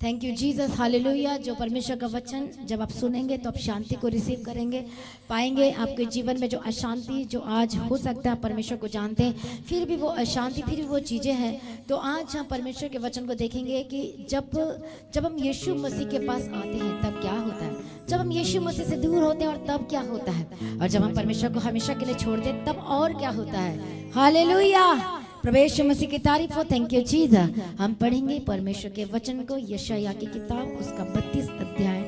Thank you Jesus, hallelujah. जो परमेश्वर का वचन जब आप सुनेंगे तो आप शांति को रिसीव करेंगे, पाएंगे। आपके जीवन में जो अशांति जो आज हो सकता है, परमेश्वर को जानते हैं, फिर भी वो अशांति, फिर भी वो चीज़ें हैं। तो आज हम परमेश्वर के वचन को देखेंगे कि जब हम यीशु मसीह के पास आते हैं तब क्या होता है, जब हम यीशु मसीह से दूर होते हैं और तब क्या होता है, और जब हम परमेश्वर को हमेशा के लिए छोड़ दें तब और क्या होता है। हालेलुया, प्रभु मसीह की तारीफ हो। Thank you Jesus. हम पढ़ेंगे परमेश्वर के वचन को, यशायाह की किताब उसका 32 अध्याय।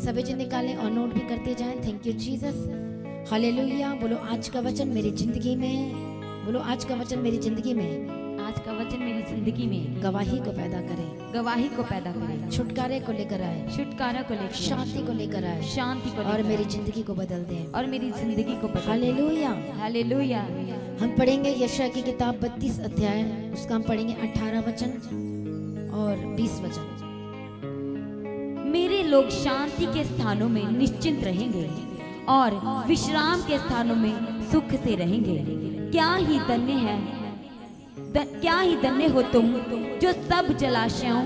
सभी जन निकालें और नोट भी करते जाएं। Thank you Jesus, hallelujah. बोलो आज का वचन मेरी जिंदगी में, बोलो आज का वचन मेरी जिंदगी में, आज का वचन मेरी जिंदगी में गवाही को पैदा करे, गवाही को पैदा करे, छुटकारे को लेकर आए, छुटकारा को लेकर, शांति को लेकर आए, शांति को और लेकर, मेरी जिंदगी को बदल दे, और मेरी जिंदगी को बदल दे। हालेलुया। हालेलुया। हम पढ़ेंगे यशायाह की किताब 32 अध्याय, उसका हम पढ़ेंगे 18 वचन और 20 वचन। मेरे लोग शांति के स्थानों में निश्चिंत रहेंगे और विश्राम के स्थानों में सुख से रहेंगे। क्या ही धन्य है, क्या ही धन्य हो तुम जो सब जलाशयों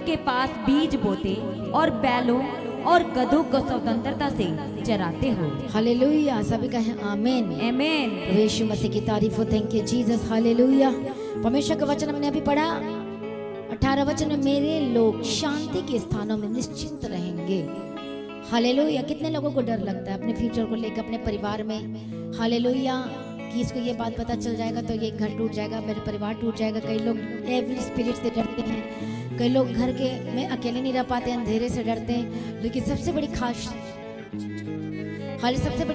के पास बीज बोते और बैलों और गधों को स्वतंत्रता से चराते हो। हालेलुया, सभी कहें आमीन, आमीन। यीशु मसीह की तारीफ हो। Thank you Jesus, hallelujah. परमेश्वर का वचन हमने अभी पढ़ा 18 वचन में, मेरे लोग शांति के स्थानों में निश्चिंत रहेंगे। हालेलुया। कितने लोगों को डर लगता है अपने फ्यूचर को लेकर, अपने परिवार में, हालेलुया, कि इसको ये बात पता चल जाएगा तो ये घर टूट जाएगा, मेरे परिवार टूट जाएगा। कई लोग एवरी स्पिरिट से डरते हैं, कई लोग घर के में अकेले नहीं रह पाते, अंधेरे से डरते हैं। लेकिन सबसे बड़ी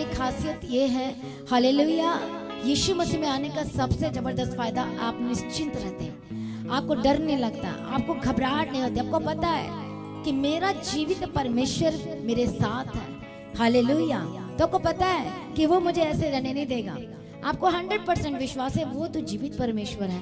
खासियत ये है, हालेलुया, यीशु मसीह में आने का सबसे जबरदस्त फायदा, आप निश्चिंत रहते हैं, आपको डर नहीं लगता, आपको घबराहट नहीं होती। आपको पता है कि मेरा जीवित परमेश्वर मेरे साथ है, हालेलुया। तो आपको पता है कि वो मुझे ऐसे रहने नहीं देगा। आपको 100% विश्वास है वो तो जीवित परमेश्वर है,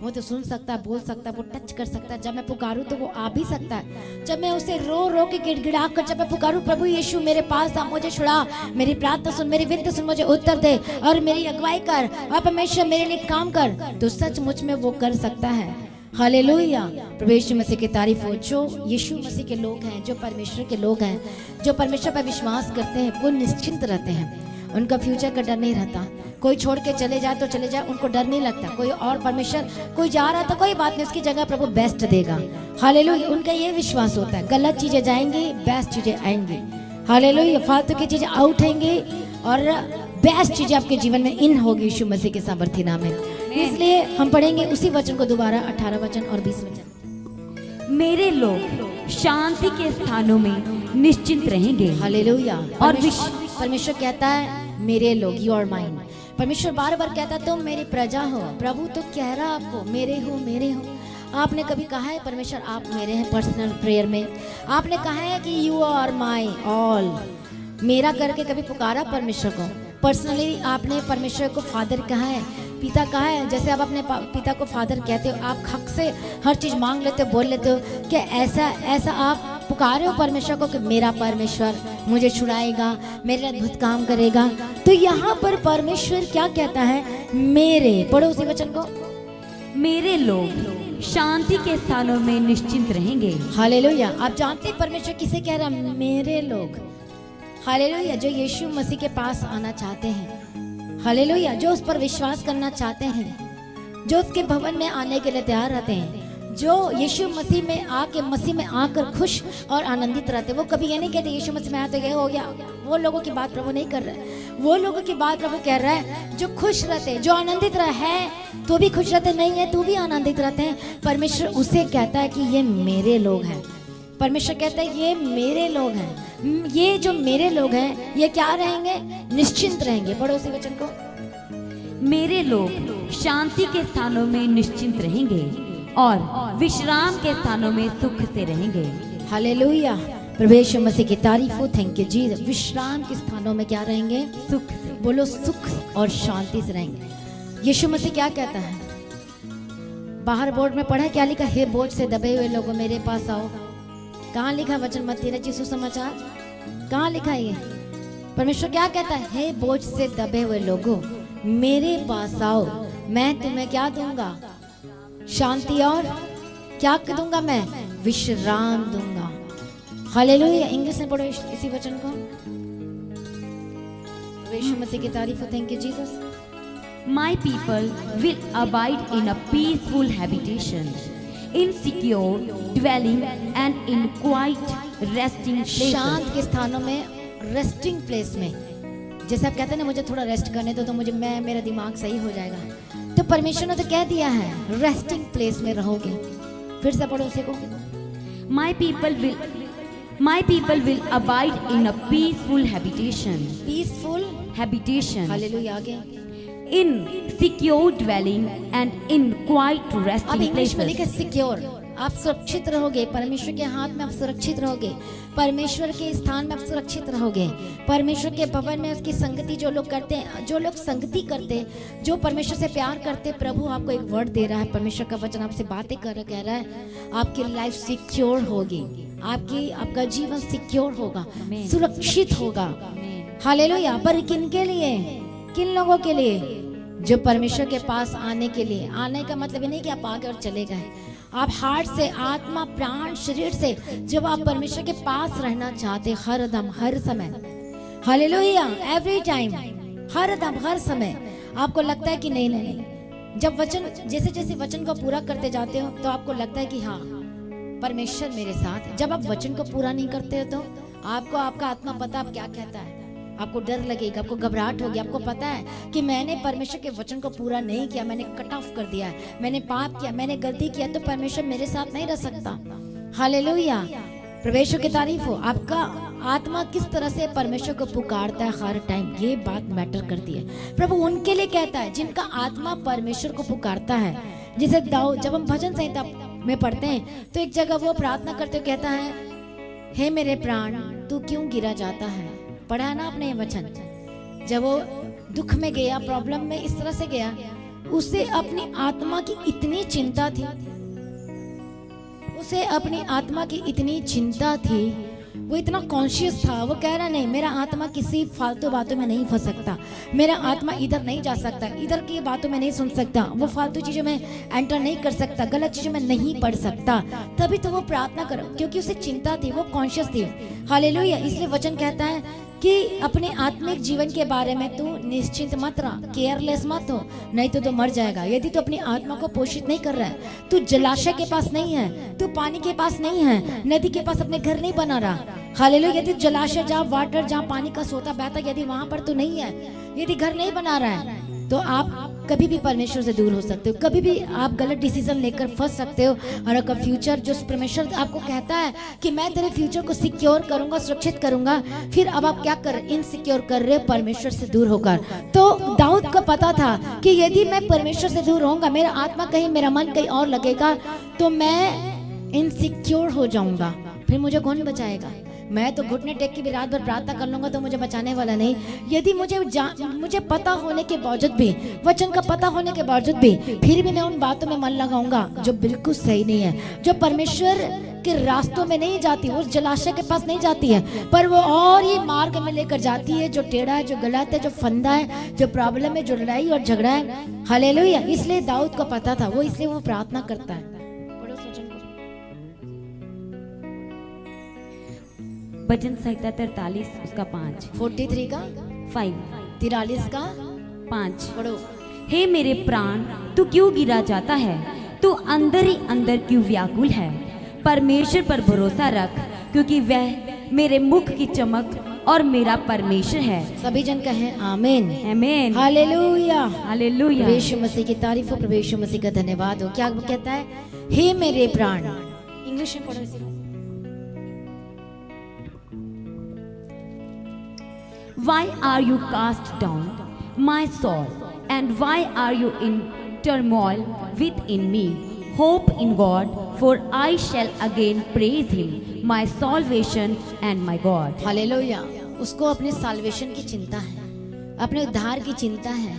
वो तो सुन सकता है, बोल सकता है, वो टच कर सकता है। जब मैं पुकारूं तो वो आ भी सकता है। जब मैं उसे रो रो के गिड़गिड़ा कर जब मैं पुकारूं, प्रभु यीशु मेरे पास आ, मुझे छुड़ा, मेरी प्रार्थना सुन, मेरी विनती सुन, मुझे उत्तर दे और मेरी अगुवाई कर, और परमेश्वर मेरे लिए काम कर, तो सचमुच में वो कर सकता है। हालेलुया, प्रभु यीशु मसीह की तारीफ हो। जो यीशु मसीह के लोग हैं, जो परमेश्वर के लोग हैं, जो परमेश्वर पर विश्वास करते हैं, वो निश्चिंत रहते हैं। उनका फ्यूचर का डर नहीं रहता। कोई छोड़ के चले जाए तो चले जाए, उनको डर नहीं लगता। कोई और परमेश्वर, कोई जा रहा था, कोई बात नहीं, उसकी जगह प्रभु बेस्ट देगा। हालेलुया, उनका ये विश्वास होता है, गलत चीजें जाएंगी, बेस्ट चीजें आएंगी। हालेलुया, फालतू की चीजें आउट होंगी और बेस्ट चीजें आपके जीवन में इन होगी यीशु मसीह के सामर्थ्य नाम में। इसलिए हम पढ़ेंगे उसी वचन को दोबारा, 18 वचन और 20 वचन। मेरे लोग शांति के स्थानों में निश्चिंत रहेंगे। हालेलुया। और परमेश्वर कहता है मेरे लोग, यू आर माइन। परमेश्वर बार बार कहता है तुम मेरी प्रजा हो। प्रभु तो कह रहा आपको मेरे हो, मेरे हो। आपने कभी कहा है परमेश्वर आप मेरे हैं? पर्सनल प्रेयर में आपने कहा है कि यू आर माई ऑल, मेरा करके कभी पुकारा परमेश्वर को? पर्सनली आपने परमेश्वर को फादर कहा है, पिता कहा है? जैसे आप अपने पिता को फादर कहते हो, आप हक से हर चीज मांग लेते हो, बोल लेते हो, क्या ऐसा आप पुकारे हो परमेश्वर को कि मेरा परमेश्वर मुझे छुड़ाएगा, मेरे अद्भुत काम करेगा? तो यहाँ पर परमेश्वर क्या कहता है? मेरे, पढ़ो उसी वचन को, मेरे लोग शांति के स्थानों में निश्चिंत रहेंगे। हालेलुया। आप जानते हैं परमेश्वर किसे कह रहा है? मेरे लोग। हालेलुया, जो यीशु मसीह के पास आना चाहते हैं, हालेलुया, जो उस पर विश्वास करना चाहते हैं, जो उसके भवन में आने के लिए तैयार रहते हैं, जो यीशु मसीह में आके, मसीह में आकर खुश और आनंदित रहते। वो कभी ये नहीं कहते यीशु मसीह में आया तो ये हो गया। वो लोगों की बात प्रभु नहीं कर रहा है। वो लोगों की बात प्रभु कह रहा है जो खुश रहते, जो आनंदित रहे हैं, तो भी खुश रहते, नहीं है तो भी आनंदित रहते हैं। परमेश्वर उसे कहता है कि ये मेरे लोग हैं। परमेश्वर कहता है ये मेरे लोग हैं। ये जो मेरे लोग हैं ये क्या रहेंगे? निश्चिंत रहेंगे। पढ़ो उसी वचन को, मेरे लोग शांति के स्थानों में निश्चिंत रहेंगे और विश्राम के स्थानों में सुख से रहेंगे। हालेलुया, प्रभु यीशु मसीह की तारीफ हो। थैंक यू जी। विश्राम के स्थानों में क्या रहेंगे? सुख से। बोलो सुख और शांति से रहेंगे। यीशु मसीह क्या कहता है? बाहर बोर्ड में पढ़ा क्या लिखा? हे बोझ से दबे हुए लोगों मेरे पास आओ। कहाँ लिखा वचन? मत्ती रचित सुसमाचार, कहाँ लिखा है ये? परमेश्वर क्या कहता है? हे बोझ से दबे हुए लोगों मेरे पास आओ, मैं तुम्हें क्या दूंगा? शांति और क्या दूंगा मैं? विश्राम दूंगा। हालेलुया। इंग्लिश में पढ़ो इसी वचन को। यीशु मसीह की तारीफ हो। Thank you Jesus. My people will abide in a peaceful habitation, in secure dwelling and in quiet resting places. शांत के स्थानों में, रेस्टिंग प्लेस में। जैसे आप कहते हैं ना मुझे थोड़ा रेस्ट करने दो तो मुझे मेरा दिमाग सही हो जाएगा। तो परमेश्वर ने तो कह दिया है रेस्टिंग प्लेस में रहोगे। फिर से पढ़ो उसी को। My people will abide in a peaceful habitation. Peaceful Habitation. Hallelujah. आगे In secure dwelling and in quiet अब resting इंग्लिश में places. लिखा सिक्योर। आप सुरक्षित रहोगे, परमेश्वर के हाथ में आप सुरक्षित रहोगे, परमेश्वर के स्थान में आप सुरक्षित रहोगे, परमेश्वर के भवन में उसकी संगति जो लोग करते हैं, जो लोग संगति करते हैं, जो परमेश्वर से प्यार करते हैं, प्रभु आपको एक वर्ड दे रहा है, परमेश्वर का वचन आपसे बातें कह रहा है, आपकी लाइफ सिक्योर होगी, आपका जीवन सिक्योर होगा, सुरक्षित होगा। हालेलुया। पर किन के लिए? किन लोगों के लिए? जो परमेश्वर के पास आने के लिए। आने का मतलब ये नहीं कि आप आगे और चले गए, आप हार्ट से, आत्मा, प्राण, शरीर से जब आप परमेश्वर के पास रहना चाहते, हर दम, हर समय। हालेलुया। एवरी टाइम, हर दम, हर समय आपको लगता है कि नहीं, जब वचन जैसे जैसे वचन को पूरा करते जाते हो तो आपको लगता है कि हाँ परमेश्वर मेरे साथ। जब आप वचन को पूरा नहीं करते हो तो आपको आपका आत्मा पता आप क्या कहता है, आपको डर लगेगा, आपको घबराहट होगी, आपको पता है कि मैंने परमेश्वर के वचन को पूरा नहीं किया, मैंने कट ऑफ कर दिया, मैंने पाप किया, मैंने गलती किया, तो परमेश्वर मेरे साथ नहीं रह सकता। हालेलुया। परमेश्वर की तारीफ हो। आपका आत्मा किस तरह से परमेश्वर को पुकारता है हर टाइम, ये बात मैटर करती है। प्रभु उनके लिए कहता है जिनका आत्मा परमेश्वर को पुकारता है। जैसे दाऊद, जब हम भजन संहिता में पढ़ते हैं तो एक जगह वो प्रार्थना करते कहता है, हे मेरे प्राण तू क्यों गिरा जाता है। पढ़ा है ना आपने ये वचन। जब वो दुख में गया, प्रॉब्लम में इस तरह से गया, उसे अपनी आत्मा की इतनी चिंता थी, उसे अपनी आत्मा की इतनी चिंता थी, वो इतना कॉन्शियस था। वो कह रहा नहीं, मेरा आत्मा किसी फालतू बातों में नहीं फंस सकता, मेरा आत्मा इधर नहीं जा सकता, इधर की बातों में नहीं सुन सकता, वो फालतू चीजों में एंटर नहीं कर सकता, गलत चीजों में नहीं पढ़ सकता। तभी तो वो प्रार्थना करो, क्योंकि उसे चिंता थी, वो कॉन्शियस थी। हालेलुया। इसलिए वचन कहता है कि अपने आत्मिक जीवन के बारे में तू निश्चिंत मत रह, केयरलेस मत हो, नहीं तो मर जाएगा। यदि तू अपनी आत्मा को पोषित नहीं कर रहा है, तू जलाशय के पास नहीं है, तू पानी के पास नहीं है, नदी के पास अपने घर नहीं बना रहा। हालेलुया। यदि जलाशय जहाँ वाटर, जहाँ पानी का सोता बहता, यदि वहां पर तू नहीं है, यदि घर नहीं बना रहा है, तो आप कभी भी परमेश्वर से दूर हो सकते हो, कभी भी आप गलत डिसीजन लेकर फंस सकते हो। और आपका फ्यूचर, जो परमेश्वर आपको कहता है कि मैं तेरे फ्यूचर को सिक्योर करूंगा, सुरक्षित करूंगा, फिर अब आप क्या कर, इनसिक्योर कर रहे हो परमेश्वर से दूर होकर। तो दाऊद को पता था कि यदि मैं परमेश्वर से दूर रहूंगा, मेरा आत्मा कहीं, मेरा मन कहीं और लगेगा, तो मैं इनसिक्योर हो जाऊंगा, फिर मुझे कौन बचाएगा। मैं तो घुटने टेक के भी रात भर प्रार्थना कर लूंगा तो मुझे बचाने वाला नहीं। यदि मुझे पता होने के बावजूद भी, वचन का पता होने के बावजूद भी, फिर भी मैं उन बातों में मन लगाऊंगा जो बिल्कुल सही नहीं है, जो परमेश्वर के रास्तों में नहीं जाती, उस जलाशय के पास नहीं जाती है, पर वो और ये मार्ग में लेकर जाती है जो टेढ़ा है, जो गलत है, जो फंदा है, जो प्रॉब्लम है, जो लड़ाई और झगड़ा है। हालेलुया। इसलिए दाऊद को पता था, वो इसलिए वो प्रार्थना करता है। भजन संहिता 43 उसका 5। 43 का 5। 43 का 5 पढ़ो। हे मेरे प्राण तू क्यों गिरा जाता है, तू अंदर ही अंदर क्यों व्याकुल है। परमेश्वर पर भरोसा रख, क्योंकि वह मेरे मुख की चमक और मेरा परमेश्वर है। सभी जन कहें आमीन। आमीन। हालेलुया। हालेलुया। प्रभु यीशु मसीह की तारीफ हो, प्रभु यीशु मसीह का धन्यवाद हो। क्या कहता है, हे मेरे प्राण। इंग्लिश में पढ़ो। Why are you cast down, my soul, and why are you in turmoil within me? Hope in God, for I shall again praise Him, my salvation and my God. Hallelujah. उसको अपने solvation की चिंता है, अपने उद्धार की चिंता है।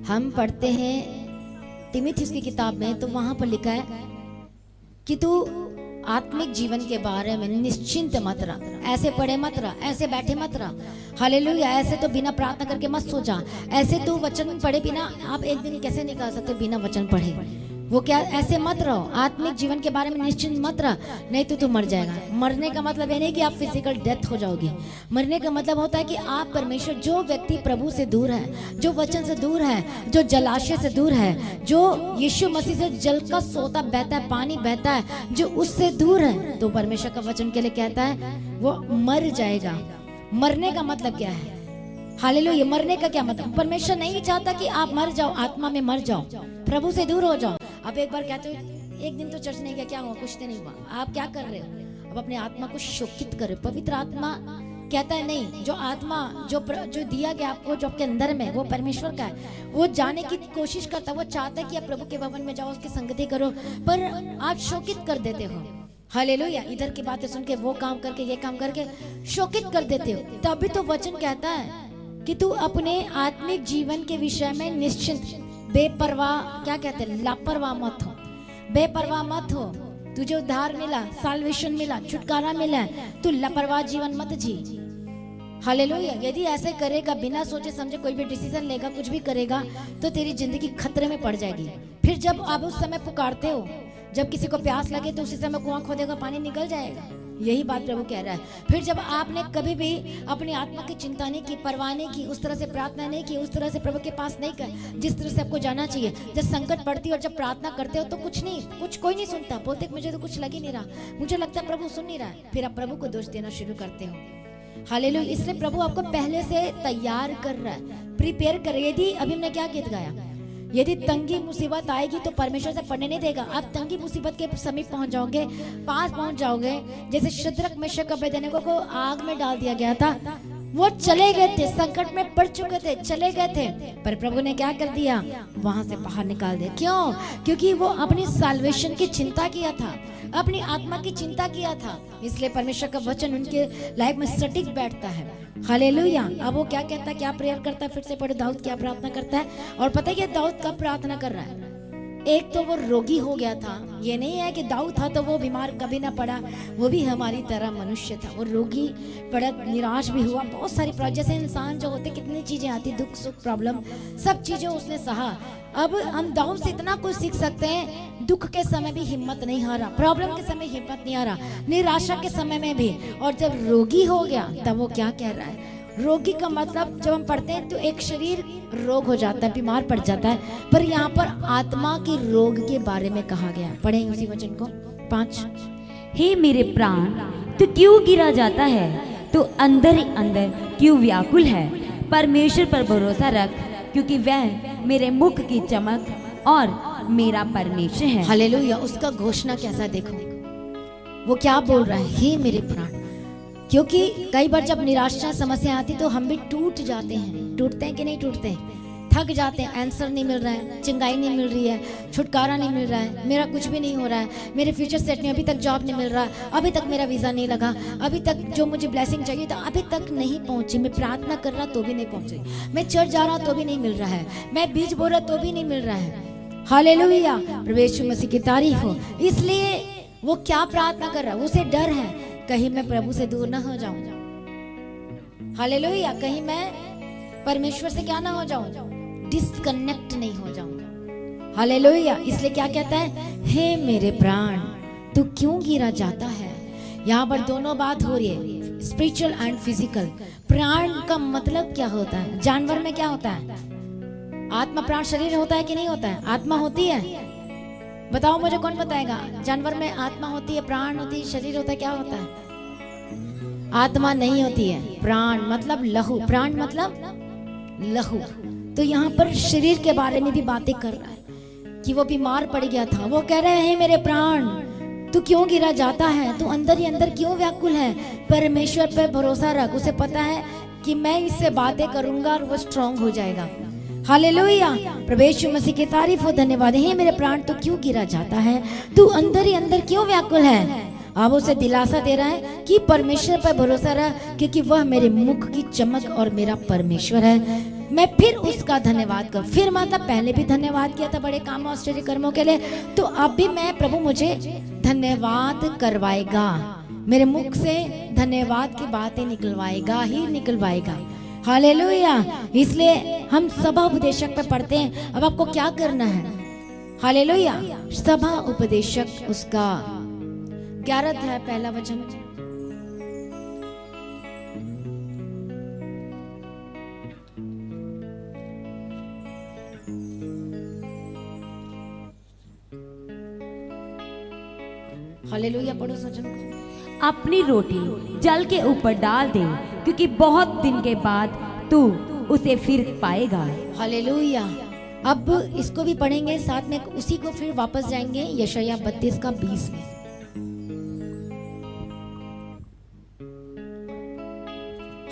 हम पढ़ते हैं तीमुथियुस की किताब में, तो वहां पर लिखा है कि तू आत्मिक जीवन के बारे में निश्चिंत मत रह, ऐसे पढ़े मत रह, ऐसे बैठे मत रह। हालेलुया। ऐसे तो बिना प्रार्थना करके मत सो जा, ऐसे तो वचन पढ़े बिना आप एक दिन कैसे निकाल सकते बिना वचन पढ़े। वो क्या, ऐसे मत रहो, आत्मिक जीवन के बारे में निश्चिंत मत रह, नहीं तो तू मर जाएगा। मरने का मतलब ये नहीं कि आप फिजिकल डेथ हो जाओगे। मरने का मतलब होता है कि आप परमेश्वर, जो व्यक्ति प्रभु से दूर है, जो वचन से दूर है, जो जलाशय से दूर है, जो यीशु मसीह से जल का सोता बहता है, पानी बहता है, जो उससे दूर है, तो परमेश्वर का वचन के लिए कहता है वो मर जाएगा। मरने का मतलब क्या है? हालेलुया। मरने का क्या मतलब? परमेश्वर नहीं चाहता कि आप मर जाओ, आत्मा में मर जाओ, प्रभु से दूर हो जाओ। आप एक बार कहते हो एक दिन तो चर्च नहीं गया, क्या हुआ? कुछ तो नहीं हुआ। आप क्या कर रहे हो? अब अपने आत्मा को शोकित करो। पवित्र आत्मा कहता है नहीं, जो आत्मा जो दिया गया आपको, जो आपके अंदर में, वो परमेश्वर का है। वो जाने की कोशिश करता है, वो चाहता है कि आप प्रभु के भवन में जाओ, उसकी संगति करो, पर आप शोकित कर देते हो। हालेलुया। इधर की बातें सुन के, वो काम करके, ये काम करके शोकित कर देते हो। तभी तो वचन कहता है कि तू अपने आत्मिक जीवन के विषय में निश्चिंत, बेपरवाह, क्या कहते हैं, लापरवाह मत हो, बेपरवाह मत हो। तुझे उद्धार मिला, साल्वेशन मिला, छुटकारा मिला, तू लापरवाह जीवन मत जी। हालेलुया। यदि ऐसे करेगा, बिना सोचे समझे कोई भी डिसीजन लेगा, कुछ भी करेगा, तो तेरी जिंदगी खतरे में पड़ जाएगी। फिर जब आप उस समय पुकारते हो, जब किसी को प्यास लगे तो उसी समय कुआं खोदेगा, पानी निकल जाएगा। यही बात प्रभु कह रहा है। फिर जब आपने कभी भी अपनी आत्मा की चिंता नहीं की, परवाह नहीं की, उस तरह से प्रार्थना नहीं की, उस तरह से प्रभु के पास नहीं कर, जिस तरह से आपको जाना चाहिए, जब संकट पड़ती है और जब प्रार्थना करते हो तो कुछ नहीं, कुछ कोई नहीं सुनता, बोलते मुझे तो कुछ लग ही नहीं रहा, मुझे लगता है प्रभु सुन नहीं रहा है, फिर आप प्रभु को दोष देना शुरू करते हो। हालेलुया। इसलिए प्रभु आपको पहले से तैयार कर रहा है, प्रिपेयर कर रहा है। यदि अभी हमने क्या गीत गाया, यदि तंगी मुसीबत आएगी तो परमेश्वर से पढ़ने नहीं देगा। आप तंगी मुसीबत के समीप पहुंच जाओगे, पास पहुंच जाओगे। जैसे शद्रक मेशक अबेदनगो को आग में डाल दिया गया था, वो चले गए थे, संकट में पड़ चुके थे, चले गए थे, पर प्रभु ने क्या कर दिया, वहां से बाहर निकाल दिया। क्यों? क्योंकि वो अपनी साल्वेशन की चिंता किया था, अपनी आत्मा की चिंता किया था। इसलिए परमेश्वर का वचन उनके लाइफ में सटीक बैठता है। हालेलुया। अब वो क्या कहता है, क्या प्रेयर करता है? फिर से पढ़ो, दाऊद क्या प्रार्थना करता है। और पता है कि दाऊद कब प्रार्थना कर रहा है? एक तो वो रोगी हो गया था, ये नहीं है कि दाऊद था तो वो बीमार कभी ना पड़ा, वो भी हमारी तरह मनुष्य था। वो रोगी पड़ा, निराश भी हुआ, बहुत सारी जैसे इंसान जो होते, कितनी चीजें आती, दुख सुख प्रॉब्लम, सब चीजें उसने सहा। अब हम दाऊद से इतना कुछ सीख सकते हैं, दुख के समय भी हिम्मत नहीं हारा, प्रॉब्लम के समय हिम्मत नहीं हारा, निराशा के समय में भी। और जब रोगी हो गया तब वो क्या कह रहा है? रोगी का मतलब जब हम पढ़ते हैं तो एक शरीर रोग हो जाता है, बीमार पड़ जाता है, पर यहाँ पर आत्मा के रोग के बारे में कहा गया। पढ़ें उसी वचन को 5। हे मेरे प्राण, तू क्यों गिरा जाता है? तू अंदर ही अंदर क्यों व्याकुल है? परमेश्वर पर भरोसा रख, क्योंकि वह मेरे मुख की चमक और मेरा परमेश्वर है। हालेलुया। उसका घोषणा कैसा देखो, वो क्या बोल रहा है, हे मेरे प्राण। क्योंकि कई बार जब निराशा समस्या आती तो हम भी टूट जाते हैं। टूटते हैं कि नहीं टूटते हैं? थक जाते हैं, आंसर नहीं मिल रहा है, चिंगाई नहीं मिल रही है, छुटकारा नहीं मिल रहा है, मेरा कुछ भी नहीं हो रहा है, मेरे फ्यूचर सेट नहीं, अभी तक जॉब नहीं मिल रहा, अभी तक मेरा वीज़ा नहीं लगा, अभी तक जो मुझे ब्लेसिंग चाहिए था अभी तक नहीं पहुंची, मैं प्रार्थना कर रहा तो भी नहीं पहुंची, मैं चर्च जा रहा तो भी नहीं मिल रहा है, मैं बीज बो रहा तो भी नहीं मिल रहा है। हालेलुया। प्रभु यीशु मसीह की तारीफ हो। इसलिए वो क्या प्रार्थना कर रहा है? उसे डर है कहीं मैं प्रभु से दूर ना हो जाऊं। हालेलुया। कहीं मैं परमेश्वर से क्या ना हो जाऊं, डिस्कनेक्ट नहीं हो जाऊं। हालेलुया। इसलिए क्या कहता है, हे मेरे प्राण, तू क्यों गिरा जाता है? यहाँ पर दोनों बात हो रही है, स्पिरिचुअल एंड फिजिकल। प्राण का मतलब क्या होता है? जानवर में क्या होता है? आत्मा प्राण शरीर होता है कि नहीं होता है? आत्मा होती है? बताओ मुझे, कौन बताएगा? जानवर में आत्मा होती है, प्राण होती है, शरीर होता है, क्या होता है? आत्मा नहीं होती है। प्राण मतलब लहू, प्राण मतलब लहू। तो यहाँ पर शरीर के बारे में भी बातें कर रहा है कि वो बीमार पड़ गया था। वो कह रहे हैं, मेरे प्राण, तू क्यों गिरा जाता है? तू अंदर ही अंदर क्यों व्याकुल है? परमेश्वर पे भरोसा रख, उसे पता है कि मैं इससे बातें करूंगा और वो स्ट्रांग हो जाएगा। हालेलुया। प्रभु यीशु मसीह की तारीफ हो, धन्यवाद। हे मेरे प्राण, तू क्यों गिरा जाता है? तू अंदर ही अंदर क्यों व्याकुल है? अब उसे दिलासा दे रहा है कि परमेश्वर पर भरोसा रह, क्योंकि वह मेरे मुख की चमक और मेरा परमेश्वर है। मैं फिर उसका धन्यवाद कर, फिर मतलब पहले भी धन्यवाद किया था बड़े काम और आश्चर्य कर्मों के लिए, तो अब भी मैं, प्रभु मुझे धन्यवाद करवाएगा, मेरे मुख से धन्यवाद की बातें निकलवाएगा ही निकलवाएगा। हालेलुया। इसलिए हम सभा उपदेशक पे पढ़ते हैं। अब आपको क्या करना है? हालेलुया। सभा उपदेशक उसका 11 अध्याय पहला वचन। हालेलुया, पढ़ो सजन को। अपनी रोटी जल के ऊपर डाल दे, क्योंकि बहुत दिन के बाद तू उसे फिर पाएगा। हालेलुया। अब इसको भी पढ़ेंगे, साथ में उसी को फिर वापस जाएंगे यशायाह 32 का 20 में।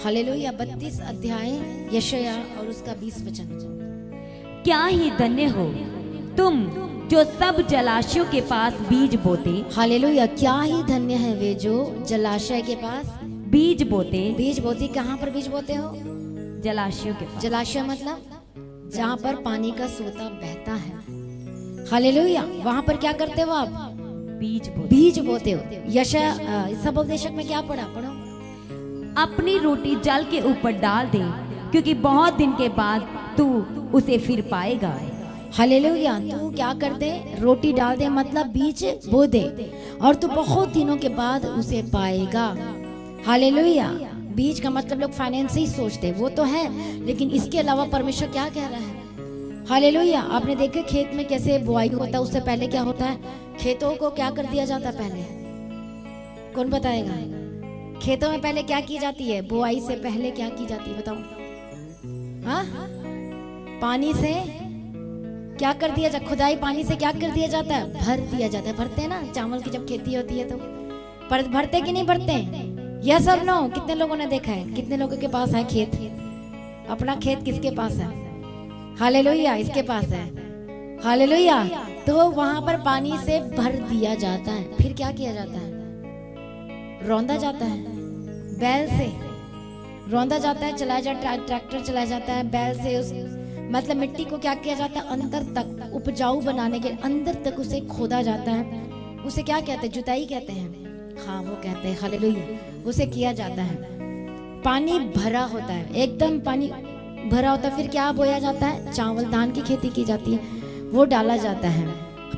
हालेलुया। 32 अध्याय यशायाह और उसका 20 वचन। क्या ही धन्य हो तुम जो सब जलाशयों के पास बीज बोते। हालेलुया। क्या ही धन्य है वे जो जलाशय के पास बीज बोते। बीज बोते, कहाँ पर बीज बोते हो? जलाशयों के पास। जलाशय मतलब जहाँ पर पानी का सोता बहता है। हालेलुया। वहां पर क्या करते हो आप? बीज बोते। बीज बोते हो। यशायाह सब उपदेशक में क्या पढ़ा? पढ़ो। अपनी रोटी जल के ऊपर डाल दे, क्योंकि बहुत दिन के बाद तू उसे फिर पाएगा। हालेलुया। तू क्या कर दे? रोटी डाल दे, मतलब बीज बो दे, और तू बहुत दिनों के बाद उसे पाएगा। हालेलुया। बीज का मतलब लोग फाइनेंस ही सोचते, वो तो है, लेकिन इसके अलावा परमेश्वर क्या कह रहा है? हालेलुया। आपने देखा खेत में कैसे बुआई होता है, उससे पहले क्या होता है? खेतों को क्या कर दिया जाता है पहले? कौन बताएगा? खेतों में पहले क्या की जाती है? बुआई से पहले क्या की जाती है, बताओ? हाँ, पानी से क्या कर दिया जाता? खुदाई पानी से क्या कर दिया जाता है? भर दिया जाता है। भरते हैं ना, चावल की जब खेती होती है तो भरते कि नहीं भरते? यस और नो? कितने लोगों ने देखा है? कितने लोगों के पास है खेत? अपना खेत किसके पास है? हालेलुया, इसके पास है। हालेलुया। तो वहां पर पानी से भर दिया जाता है, फिर क्या किया जाता है? रौंदा जाता है, बैल से रौंदा जाता है, चलाया जाता है, ट्रैक्टर चलाया जाता है बैल से। उस मतलब मिट्टी को क्या किया जाता है? अंदर तक उपजाऊ बनाने के अंदर तक उसे खोदा जाता है। उसे क्या कहते हैं? जुताई कहते हैं। हाँ, वो कहते हैं। हालेलुया। उसे किया जाता है। पानी भरा होता है, एकदम पानी भरा होता है। फिर क्या बोया जाता है? चावल, धान की खेती की जाती है, वो डाला जाता है,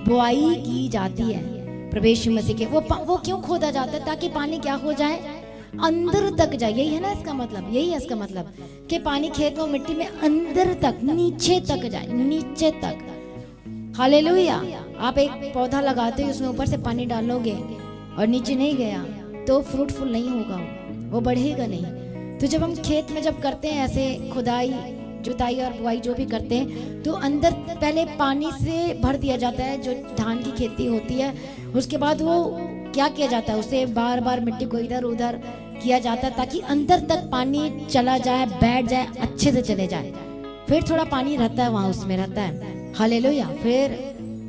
बुआई की जाती है। प्रवेश मसीह के वो क्यों खोदा जाता है? ताकि पानी क्या हो जाए? अंदर तक जाए। यही है ना इसका मतलब? यही है इसका मतलब कि पानी खेत में मिट्टी में अंदर तक, नीचे तक जाए, नीचे तक। हालेलुया। आप एक पौधा लगाते हो, उसमें ऊपर से पानी डालोगे और नीचे नहीं गया तो फ्रूटफुल नहीं होगा, वो बढ़ेगा नहीं। तो जब हम खेत में जब करते हैं ऐसे खुदाई, जुताई और बुआई जो भी करते हैं, तो अंदर पहले पानी से भर दिया जाता है जो धान की खेती होती है। उसके बाद वो क्या किया जाता है? उसे बार बार मिट्टी को इधर उधर किया जाता है ताकि अंदर तक पानी चला जाए, बैठ जाए, अच्छे से चले जाए। फिर थोड़ा पानी रहता है वहां, उसमें रहता है। हालेलुया। फिर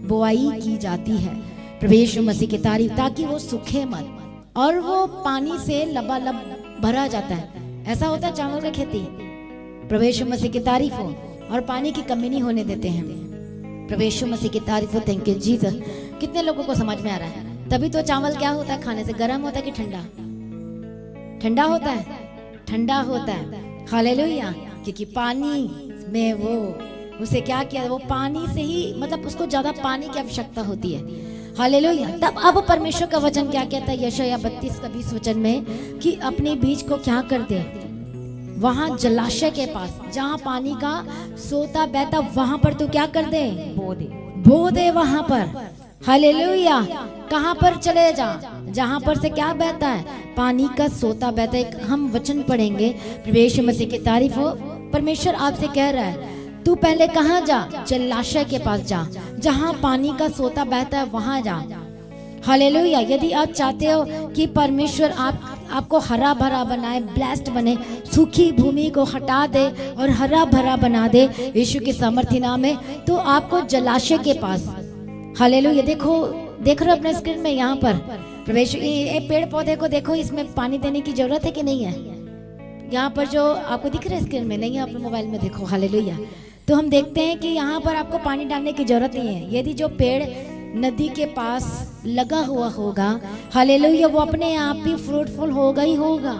बुआई की जाती है, प्रवेश मसीह की तारीफ, ताकि वो सूखे मत, और वो पानी से लबालब भरा जाता है। ऐसा होता है चावल की खेती। प्रवेश मसीह की तारीफ हो, और पानी की कमी नहीं होने देते हैं। प्रवेश मसीह की तारीफ हो। Thank you Jesus. कितने लोगों को समझ में आ रहा है? तभी तो चावल क्या होता है खाने से? गर्म होता है कि ठंडा? ठंडा होता है, ठंडा होता है। हालेलुया। क्योंकि पानी में वो उसे क्या किया? वो पानी से ही, मतलब उसको ज्यादा पानी की आवश्यकता होती है। हालेलुया। तब अब परमेश्वर का वचन क्या कहता है यशायाह 32 का 20 वचन में, कि अपने बीज को क्या कर दे? वहां जलाशय के पास जहां पानी का सोता बहता, वहां पर तू क्या कर दे? बो दे। बो दे वहां पर। हालेलुया। कहां पर चले जा? जहां पर से क्या बहता है? पानी का सोता बहता है। हम वचन पढ़ेंगे, प्रवेश मसीह की तारीफ हो। परमेश्वर आपसे कह रहा है, तू पहले कहां जा? जलाशय के पास जा, जहां पानी का सोता बहता है, वहां जा। हालेलुया। यदि आप चाहते हो कि परमेश्वर आपको हरा भरा बनाए, ब्लेस्ड बने, सूखी भूमि को हटा दे और हरा भरा बना दे यीशु के सामर्थ्य नाम में, तो आपको जलाशय के पास। हालेलुया। देख रहे हो अपने स्क्रीन में यहाँ पर प्रवेश, ये पेड़ पौधे को देखो, इसमें पानी देने की जरूरत है कि नहीं है? यहाँ पर जो आपको दिख रहा है स्क्रीन में, नहीं है अपने मोबाइल में देखो। हालेलुया। तो हम देखते हैं कि यहाँ पर आपको पानी डालने की जरूरत नहीं है। यदि जो पेड़ नदी के पास लगा हुआ होगा, हालेलुया, वो अपने आप ही फ्रूटफुल होगा ही होगा,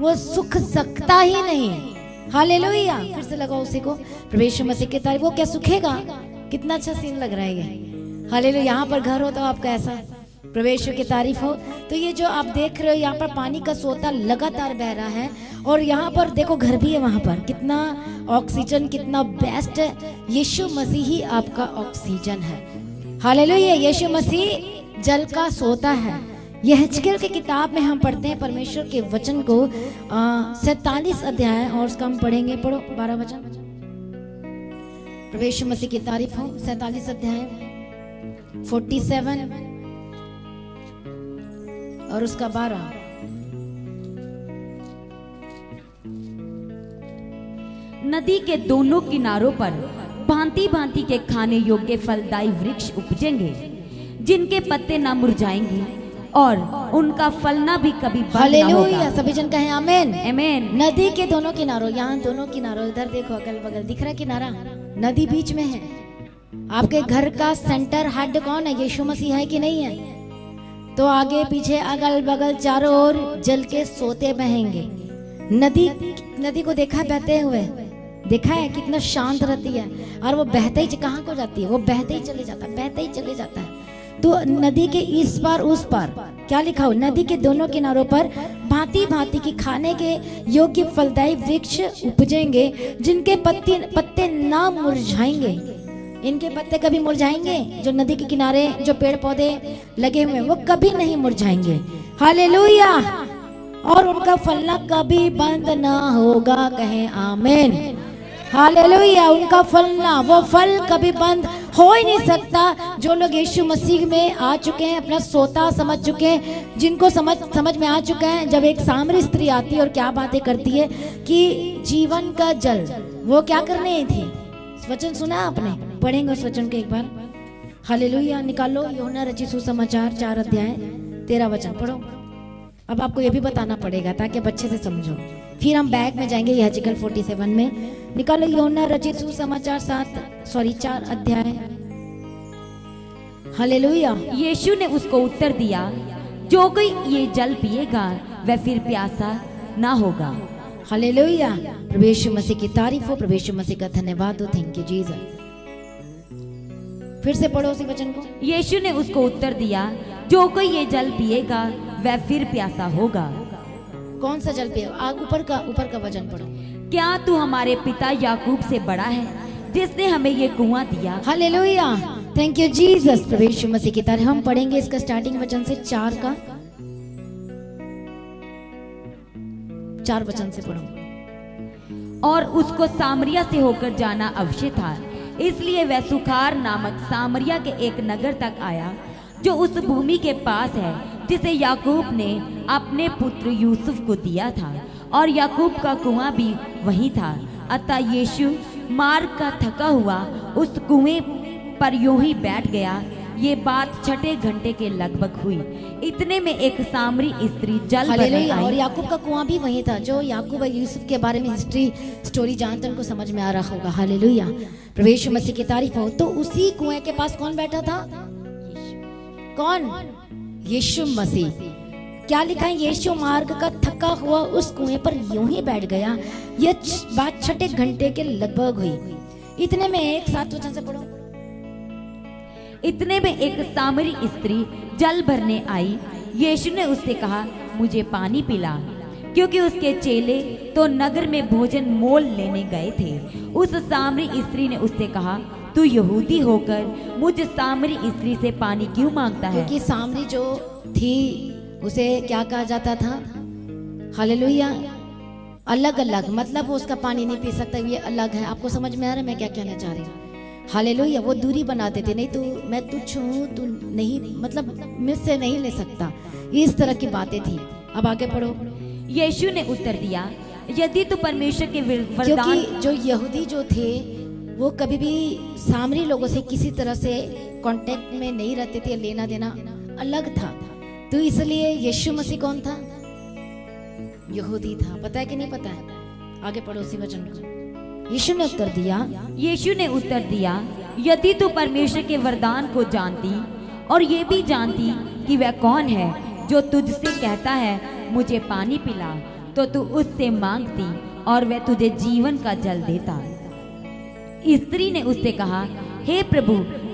वो सूख सकता ही नहीं। हालेलुया। फिर से लगाओ उसी को, प्रवेश मसीह के तारीफ। वो क्या सूखेगा? कितना अच्छा सीन लग रहा है ये। हालेलुया। यहाँ पर घर हो तो आपका ऐसा प्रवेश की तारीफ हो। तो ये जो आप देख रहे हो यहाँ पर पानी का सोता लगातार बह रहा है और यहाँ पर देखो घर भी है वहाँ पर। कितना ऑक्सीजन, कितना बेस्ट है। यीशु मसीह ही आपका ऑक्सीजन है। हालेलुया। यीशु मसीह जल का सोता है। यह हिजकिय्याह की किताब में हम पढ़ते हैं परमेश्वर के वचन को 47 अध्याय और उसका हम पढ़ेंगे। पढ़ो 12 वचन। प्रभु मसीह की तारीफ हो। 47 अध्याय 47 और उसका 12। नदी के दोनों किनारों पर भांति भांति के खाने योग्य फलदायी वृक्ष उपजेंगे, जिनके पत्ते ना मुरझाएंगे और उनका फलना भी कभी बंद ना होगा। हालेलुया। सभी जन कहें आमीन। आमीन। नदी के दोनों किनारों, यहाँ दोनों किनारों, इधर देखो अगल बगल दिख रहा है किनारा, नदी बीच में है। आपके घर का सेंटर हेड कौन है? यीशु मसीह है कि नहीं है? तो आगे पीछे अगल बगल चारों ओर जल के सोते बहेंगे। नदी को देखा है बहते हुए? देखा है कितना शांत रहती है और वो बहते ही कहाँ को जाती है? वो बहते ही चले जाता है, बहते ही चले जाता है। तो नदी के इस पार उस पार क्या लिखा हो? नदी के दोनों किनारों पर भांति भांति की खाने के योग्य फलदायी वृक्ष उपजेंगे, जिनके पत्ते ना मुरझाएंगे। इनके पत्ते कभी मुरझाएंगे? जो नदी के किनारे जो पेड़ पौधे लगे हुए हैं वो कभी नहीं मुरझाएंगे। हालेलुया। और उनका फलना कभी बंद ना होगा। कहें आमीन। हालेलुया। उनका फलना, वो फल कभी बंद हो ही नहीं सकता। जो लोग यीशु मसीह में आ चुके हैं, अपना सोता समझ चुके हैं, जिनको समझ में आ चुका है। जब एक सामरी स्त्री आती है और क्या बातें करती है कि जीवन का जल, वो क्या करने थी? वचन सुना आपने? पढ़ेंगे उस वचन को एक बार। हालेलुया। निकालो यूहन्ना रचित सुसमाचार 4 अध्याय 13 वचन पढ़ो। अब आपको ये भी बताना पड़ेगा ताकि बच्चे से समझो। फिर हम बैग में जाएंगे हिजकिय्याह 47 में। निकालो यूहन्ना रचित सुसमाचार 4 अध्याय। हालेलुया। यीशु ने उसको उत्तर दिया, जो कोई ये जल पिएगा वह फिर प्यासा ना होगा। हालेलुया। प्रभु यीशु मसीह की तारीफ हो। प्रभु यीशु मसीह का धन्यवाद हो। Thank you Jesus. फिर से पढ़ो उसी वचन को। यीशु ने उसको उत्तर दिया, जो कोई ये जल पिएगा वह फिर प्यासा होगा। कौन सा जल पिएगा? ऊपर का वचन पढ़ो। क्या तू हमारे पिता याकूब से बड़ा है, जिसने हमें ये कुआं दिया? हालेलुया। Thank you Jesus. प्रभु यीशु मसीह की तारीफ। हम पढ़ेंगे इसका स्टार्टिंग वचन से 4 वचन से पढ़ो। और उसको सामरिया से होकर जाना अवश्य था, इसलिए वह सुखार नामक सामरिया के एक नगर तक आया, जो उस भूमि के पास है जिसे याकूब ने अपने पुत्र यूसुफ को दिया था, और याकूब का कुआं भी वही था। अतः यीशु मार्ग का थका हुआ उस कुएं पर यूं ही बैठ गया। ये बात 6 घंटे के लगभग हुई। इतने में एक सामरी स्त्री जल भरने आई। और याकूब का कुआं भी वही था। जो याकूब और यूसुफ के बारे में स्टोरी जानते हैं उनको समझ में आ रहा होगा। हालेलुया। प्रभु यीशु मसीह की तारीफ हो। तो उसी कुएं के पास कौन बैठा था? कौन? यीशु मसीह। क्या लिखा है? यीशु मार्ग का थका हुआ उस कुएं पर यूं ही बैठ गया। यह बात 6 घंटे के लगभग हुई। इतने में एक 7 वचन से पढ़ो। इतने में एक सामरी स्त्री जल भरने आई। यीशु ने उससे कहा, मुझे पानी पिला, क्योंकि उसके चेले तो नगर में भोजन मोल लेने गए थे। उस सामरी स्त्री ने उससे कहा, तू यहूदी होकर मुझ सामरी स्त्री से पानी क्यों मांगता है? क्योंकि सामरी जो थी उसे क्या कहा जाता था? हालेलुया। अलग अलग, मतलब वो उसका पानी नहीं पी सकता, ये अलग है। आपको समझ में आ रहा है मैं क्या कहना चाह रही हूँ? हालेलुया। वो दूरी बनाते थे, नहीं तो मैं तुझ हूँ, तू नहीं, मतलब मुझसे नहीं ले सकता। इस तरह की बातें थी। अब आगे पढ़ो। यीशु ने उत्तर दिया, यदि तू परमेश्वर के वरदान, क्योंकि जो यहूदी जो थे वो कभी भी सामरी लोगों से किसी तरह से कांटेक्ट में नहीं रहते थे, लेना देना अलग था। तो इसलिए यीशु मसीह कौन था? यहूदी था। पता है कि नहीं पता है? आगे पढ़ो उसी वचन को। यीशु ने उत्तर दिया, यदि तू परमेश्वर के वरदान को जानती और ये भी जानती कि वह कौन है जो तुझसे कहता है मुझे पानी पिला, तो तू उससे मांगती और वह तुझे जीवन का जल देता। स्त्री ने उससे कहा, हे प्रभु,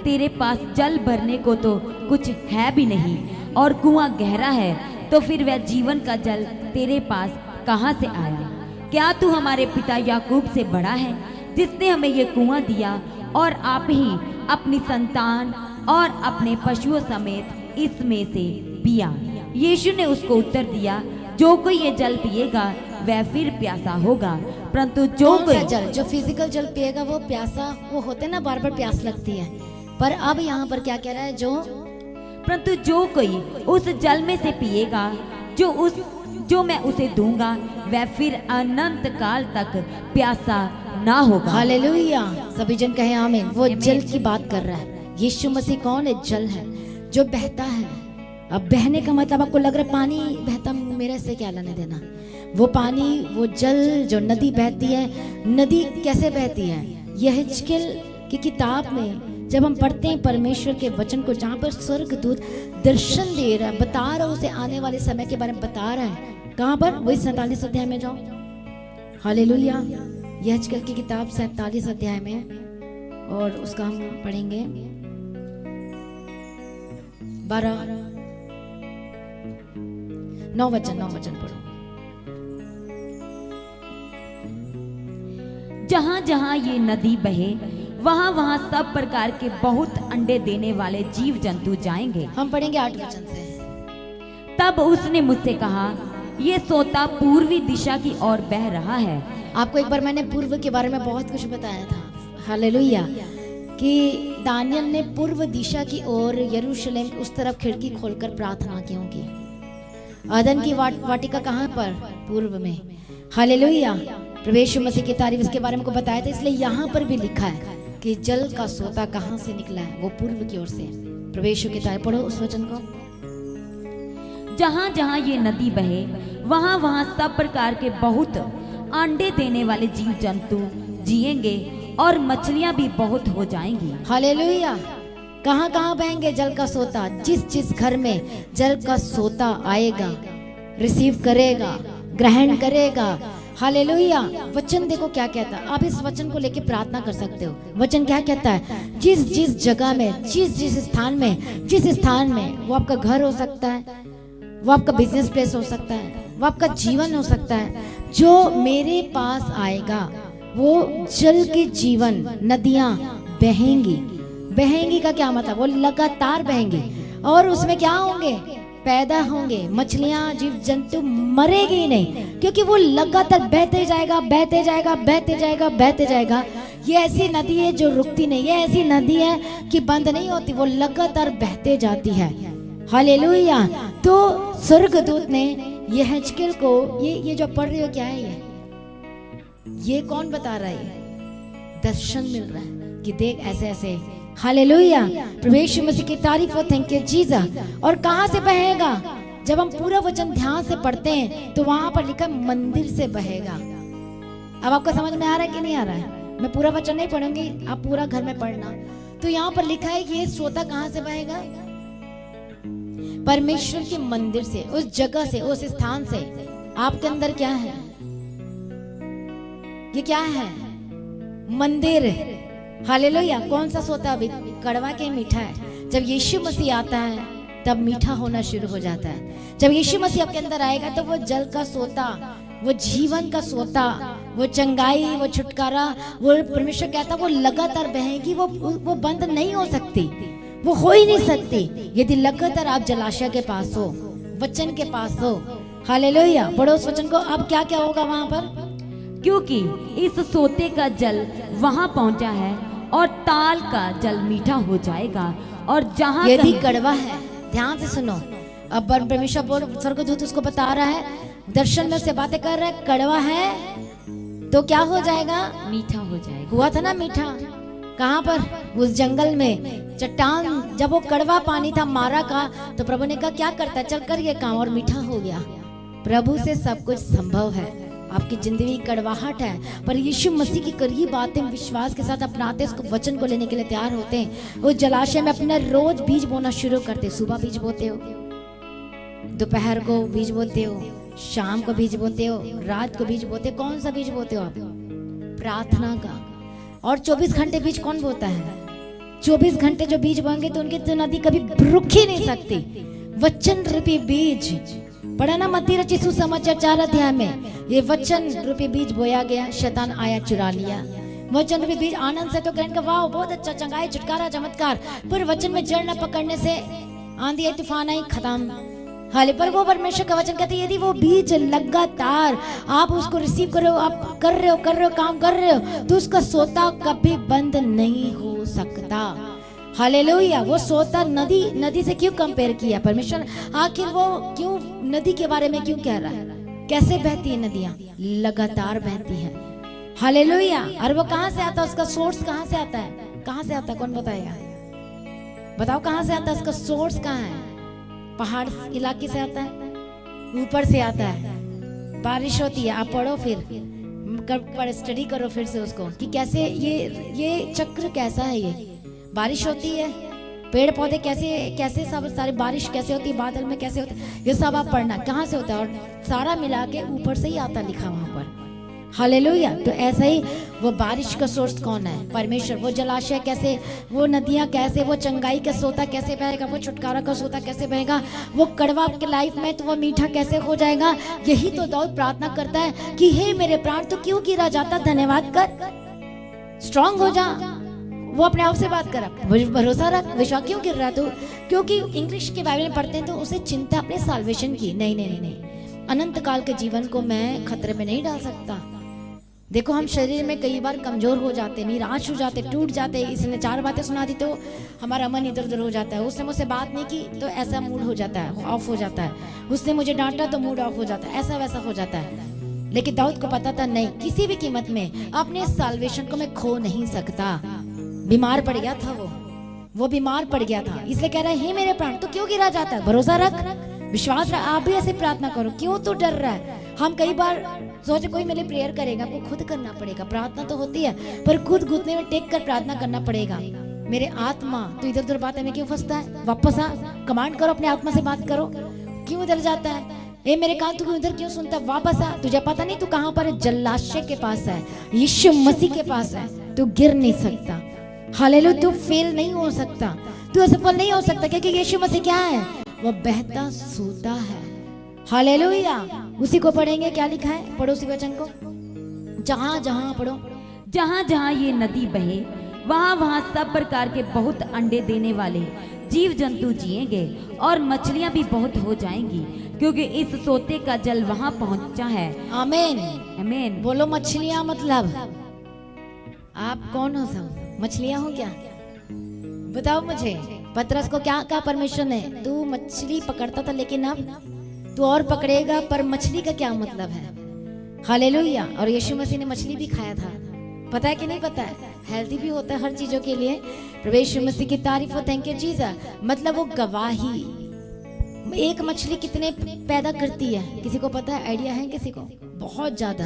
तेरे पास जल भरने को तो कुछ है भी नहीं, और कुआं गहरा है, तो फिर वह जीवन का जल तेरे पास कहाँ से आया? क्या तू हमारे पिता याकूब से बड़ा है, जिसने हमें ये कुआं दिया, और आप ही अपनी संतान और अपने पशुओं समेत इसमें से पिया? यीशु ने उसको उत्तर दिया, जो कोई ये जल पिएगा वह फिर प्यासा होगा, परंतु जो कौन कोई सा जल? जो फिजिकल जल पिएगा वो प्यासा, वो होते ना, बार बार प्यास लगती है। पर अब यहाँ पर क्या कह रहा है? परंतु जो कोई उस जल में से पिएगा जो मैं उसे दूंगा, वह फिर अनंत काल तक प्यासा ना होगा। हालेलुया, सभी जन कहे आमीन। वो जल की बात कर रहा है। यीशु मसीह कौन है? जल है जो बहता है। अब बहने का मतलब आपको लग रहा है पानी बहता, मेरे से क्या लेने देना। वो पानी, वो जल जो नदी बहती है, नदी कैसे बहती है? यहेजकेल की किताब में जब हम पढ़ते हैं परमेश्वर के वचन को, जहाँ पर स्वर्गदूत दर्शन दे रहा है, बता रहा है, उसे आने वाले समय के बारे में बता रहा है। कहाँ पर? वही 47 अध्याय में जाओ। हालेलुया, यहेजकेल की किताब 47 अध्याय में, और उसका हम पढ़ेंगे 9 वचन पढ़ो। जहाँ जहाँ ये नदी बहे, वहाँ वहाँ सब प्रकार के बहुत अंडे देने वाले जीव जंतु जाएंगे। हम पढ़ेंगे 8 वचन से। तब उसने मुझसे कहा, ये सोता पूर्वी दिशा की ओर बह रहा है। आपको एक बार मैंने पूर्व के बारे में बहुत कुछ बताया था, हालेलुया, कि दानियल ने पूर्व दिशा की ओर यरूशलेम उस तरफ खिड़की खोलकर प्रार्थना क्यों की? अदन की वाटिका कहाँ पर? पूर्व में। हालेलुया, प्रभु यीशु मसीह की तारीफ इसके बारे में को बताया था। इसलिए यहाँ पर भी लिखा है कि जल का सोता कहाँ से निकला है? वो पूर्व की ओर से। प्रभु यीशु की तारीफ, पढ़ो उस वचन को। जहाँ जहाँ ये नदी बहे, वहाँ वहाँ सब प्रकार के बहुत अंडे देने वाले जीव जंतु जिएंगे, और मछलियाँ भी बहुत हो जाएंगी। हालेलुया, कहाँ कहाँ बहेंगे जल का सोता? जिस जिस घर में जल का सोता आएगा, रिसीव करेगा, ग्रहण करेगा। हालेलुया, वचन देखो क्या कहता है। आप इस वचन को लेके प्रार्थना कर सकते हो। वचन क्या कहता है? जिस जिस जगह में, जिस जिस स्थान में, वो आपका घर हो सकता है, वो आपका बिजनेस प्लेस हो सकता है, वो आपका जीवन हो सकता है, जो मेरे पास आएगा वो जल की जीवन नदियां बहेंगी। बहेंगी का क्या मतलब? वो लगातार बहेंगी, और उसमें क्या होंगे? पैदा होंगे मछलियां, जीव जंतु मरेगी ही नहीं, क्योंकि वो लगातार बहते जाएगा, बहते जाएगा, बहते जाएगा, बहते जाएगा। ये ऐसी नदी है जो रुकती नहीं, ये ऐसी नदी है कि बंद नहीं होती, वो लगातार बहते जाती है। हालेलुया। तो स्वर्गदूत ने यहेजकेल को, ये जो पढ़ रही हो क्या है? ये कौन बता रहा है? दर्शन मिल रहा है कि देख ऐसे ऐसे। हालेलुया, प्रभु यीशु मसीह की तारीफ हो, थैंक यू जीसस। और कहाँ से बहेगा? जब हम पूरा वचन ध्यान से पढ़ते हैं तो वहां पर लिखा मंदिर से बहेगा। अब आपको समझ में आ रहा है कि नहीं आ रहा है? मैं पूरा वचन नहीं पढ़ूंगी, आप पूरा घर में पढ़ना। तो यहाँ पर लिखा है कि ये सोता कहाँ से बहेगा? परमेश्वर के मंदिर से, उस जगह से, उस स्थान से। आपके अंदर क्या है? ये क्या है? मंदिर। हालेलुया। कौन सा सोता? अभी कड़वा के मीठा है। जब यीशु मसीह आता है तब मीठा होना शुरू हो जाता है। जब यीशु मसीह आपके अंदर आएगा तो वो जल का सोता, वो जीवन का सोता, वो चंगाई, वो छुटकारा, वो परमेश्वर कहता वो लगातार बहेगी, वो बंद नहीं हो सकती, वो हो ही नहीं सकती यदि लगातार आप जलाशय के पास हो, वचन के पास हो। हालेलुया। पढ़ो उस वचन को। अब क्या क्या होगा वहां पर? क्योंकि इस सोते का जल वहां पहुंचा है, और ताल का जल मीठा हो जाएगा, और जहां यदि कड़वा है, ध्यान से सुनो। अब परमेश्वर स्वर्गदूत उसको बता रहा है, दर्शन में से बातें कर रहा है, कड़वा है तो क्या हो जाएगा? मीठा हो जाएगा। हुआ था ना मीठा? कहाँ पर? उस जंगल में चट्टान, जब वो कड़वा पानी था मारा का, तो प्रभु ने कहा क्या करता, चल कर ये काम, और मीठा हो गया। प्रभु से सब कुछ संभव है। आपकी जिंदगी कड़वाहट है, पर यीशु मसीह की करीब आते हैं, विश्वास के साथ अपनाते हैं, उसको वचन को लेने के लिए तैयार होते हैं। उस जलाशय में अपना रोज बीज बोना शुरू करते। सुबह बीज बोते हो, दोपहर को बीज बोते हो, शाम को बीज बोते हो, रात को बीज बोते हो। कौन सा बीज बोते हो आप? प्रार्थना का। और 24 घंटे बीज कौन बोता है? 24 घंटे जो बीज बोएंगे तो उनकी तो नदी कभी रुक ही नहीं सकती। वचन रूपी बीज पढ़ा ना मत्ती रचित सुसमाचार 4 अध्याय में, ये वचन रूपी बीज बोया गया, शैतान आया चुरा लिया। वचन रूपी बीज आनंद से तो ग्रहण का, वाह बहुत अच्छा, चंगाई छुटकारा चमत्कार, पर वचन में जड़ न पकड़ने से आंधी आई तूफान आई खत्म। हाले पर वो परमेश्वर का वचन कहते हैं यदि वो बीज लगातार आप उसको रिसीव करो, आप कर रहे हो काम कर रहे हो, तो उसका सोता कभी बंद नहीं हो सकता। हालेलुया। वो सोता नदी से क्यों कंपेयर किया परमेश्वर? आखिर वो क्यों नदी के बारे में क्यों कह रहा है? कैसे बहती है नदियां? लगातार बहती है। हालेलुया। और वो कहां से आता है? उसका सोर्स कहां से आता है? कहां से आता है? कौन बताएगा? बताओ कहां से आता है? उसका सोर्स कहां है? पहाड़ इलाके से आता है, ऊपर से आता है। बारिश होती है, आप पढ़ो फिर स्टडी करो फिर से उसको कि कैसे ये चक्र कैसा है। ये बारिश होती है, पेड़ पौधे कैसे सब सारी बारिश कैसे होती है, बादल में कैसे होता है, ये सब आप पढ़ना कहाँ से होता है। और सारा मिला के ऊपर से ही आता लिखा वहां पर। हालेलुया। तो ऐसा ही वो बारिश का सोर्स कौन है? परमेश्वर। वो जलाशय कैसे, वो नदियां कैसे, वो चंगाई का सोता कैसे बहेगा, वो छुटकारा का सोता कैसे बहेगा, वो कड़वा आपके लाइफ में तो वो मीठा कैसे हो जाएगा। यही तो दाऊद प्रार्थना करता है कि हे मेरे प्राण तो क्यों गिरा जाता, धन्यवाद कर, स्ट्रांग हो जा। वो अपने आप से बात कर, भरोसा रख, विश्वास क्यों गिर रहा तू? क्योंकि इंग्लिश के बाइबल में पढ़ते हैं तो उसे चिंता अपने साल्वेशन की। नहीं, अनंत काल के जीवन को मैं खतरे में नहीं डाल सकता। देखो हम शरीर में कई बार कमजोर हो जाते, निराश हो जाते, टूट जाते। इसने 4 बातें सुना दी तो हमारा मन इधर उधर हो जाता है। उसने मुझसे बात नहीं की तो ऐसा मूड हो जाता है, ऑफ हो जाता है। उसने मुझे डांटा तो मूड ऑफ हो जाता है, ऐसा वैसा हो जाता है। लेकिन दाऊद को पता था नहीं, किसी भी कीमत में अपने साल्वेशन को मैं खो नहीं सकता। बीमार पड़ गया था वो बीमार पड़ गया था, इसलिए कह रहा है हे मेरे प्राण तो क्यों गिरा जाता है, भरोसा रख, विश्वास रख। आप भी ऐसे प्रार्थना करो। क्यों तू डर रहा है? हम कई बार सोचे कोई मेरे प्रेयर करेगा, आपको खुद करना पड़ेगा। प्रार्थना तो होती है पर खुद घुटने में टेक कर प्रार्थना करना पड़ेगा। मेरे आत्मा तो इधर उधर बातें में क्यों फंसता है? वापस आ, कमांड करो, अपने आत्मा से बात करो। क्यों इधर जाता है? ए मेरे कान तू इधर क्यों सुनता है? वापस आ, तुझे पता नहीं तू कहां पर है? जलाशय के पास है, यीशु मसीह के पास है। तू गिर नहीं सकता। हालेलुया। तू फेल नहीं हो सकता, तू असफल नहीं हो सकता, क्योंकि यीशु मसीह क्या है? वो बहता सोता है। हालेलुया। उसी को पढ़ेंगे, क्या लिखा है? पढ़ो उसी वचन को, जहां जहां पढ़ो, जहां जहां ये नदी बहे वहां वहां सब प्रकार के बहुत अंडे देने वाले जीव जंतु जिएंगे और मछलियां भी बहुत हो जाएंगी, क्योंकि इस सोते का जल वहां पहुंचा है। आमीन आमीन। बोलो मछलियां मतलब आप कौन हो? सब मछलियां हो क्या? बताओ मुझे। पतरस को क्या कहा परमेश्वर ने? तू मछली पकड़ता था लेकिन अब तू और पकड़ेगा, पर मछली का क्या मतलब है? हालेलुया। और यीशु मसीह ने मछली भी खाया था, पता है कि नहीं पता है? हेल्दी भी होता है हर चीजों के लिए। प्रभु यीशु मसीह की तारीफ हो, थैंक यू जीसस। मतलब वो गवाही। एक मछली कितने पैदा करती है किसी को पता है? आइडिया है किसी को? बहुत ज्यादा,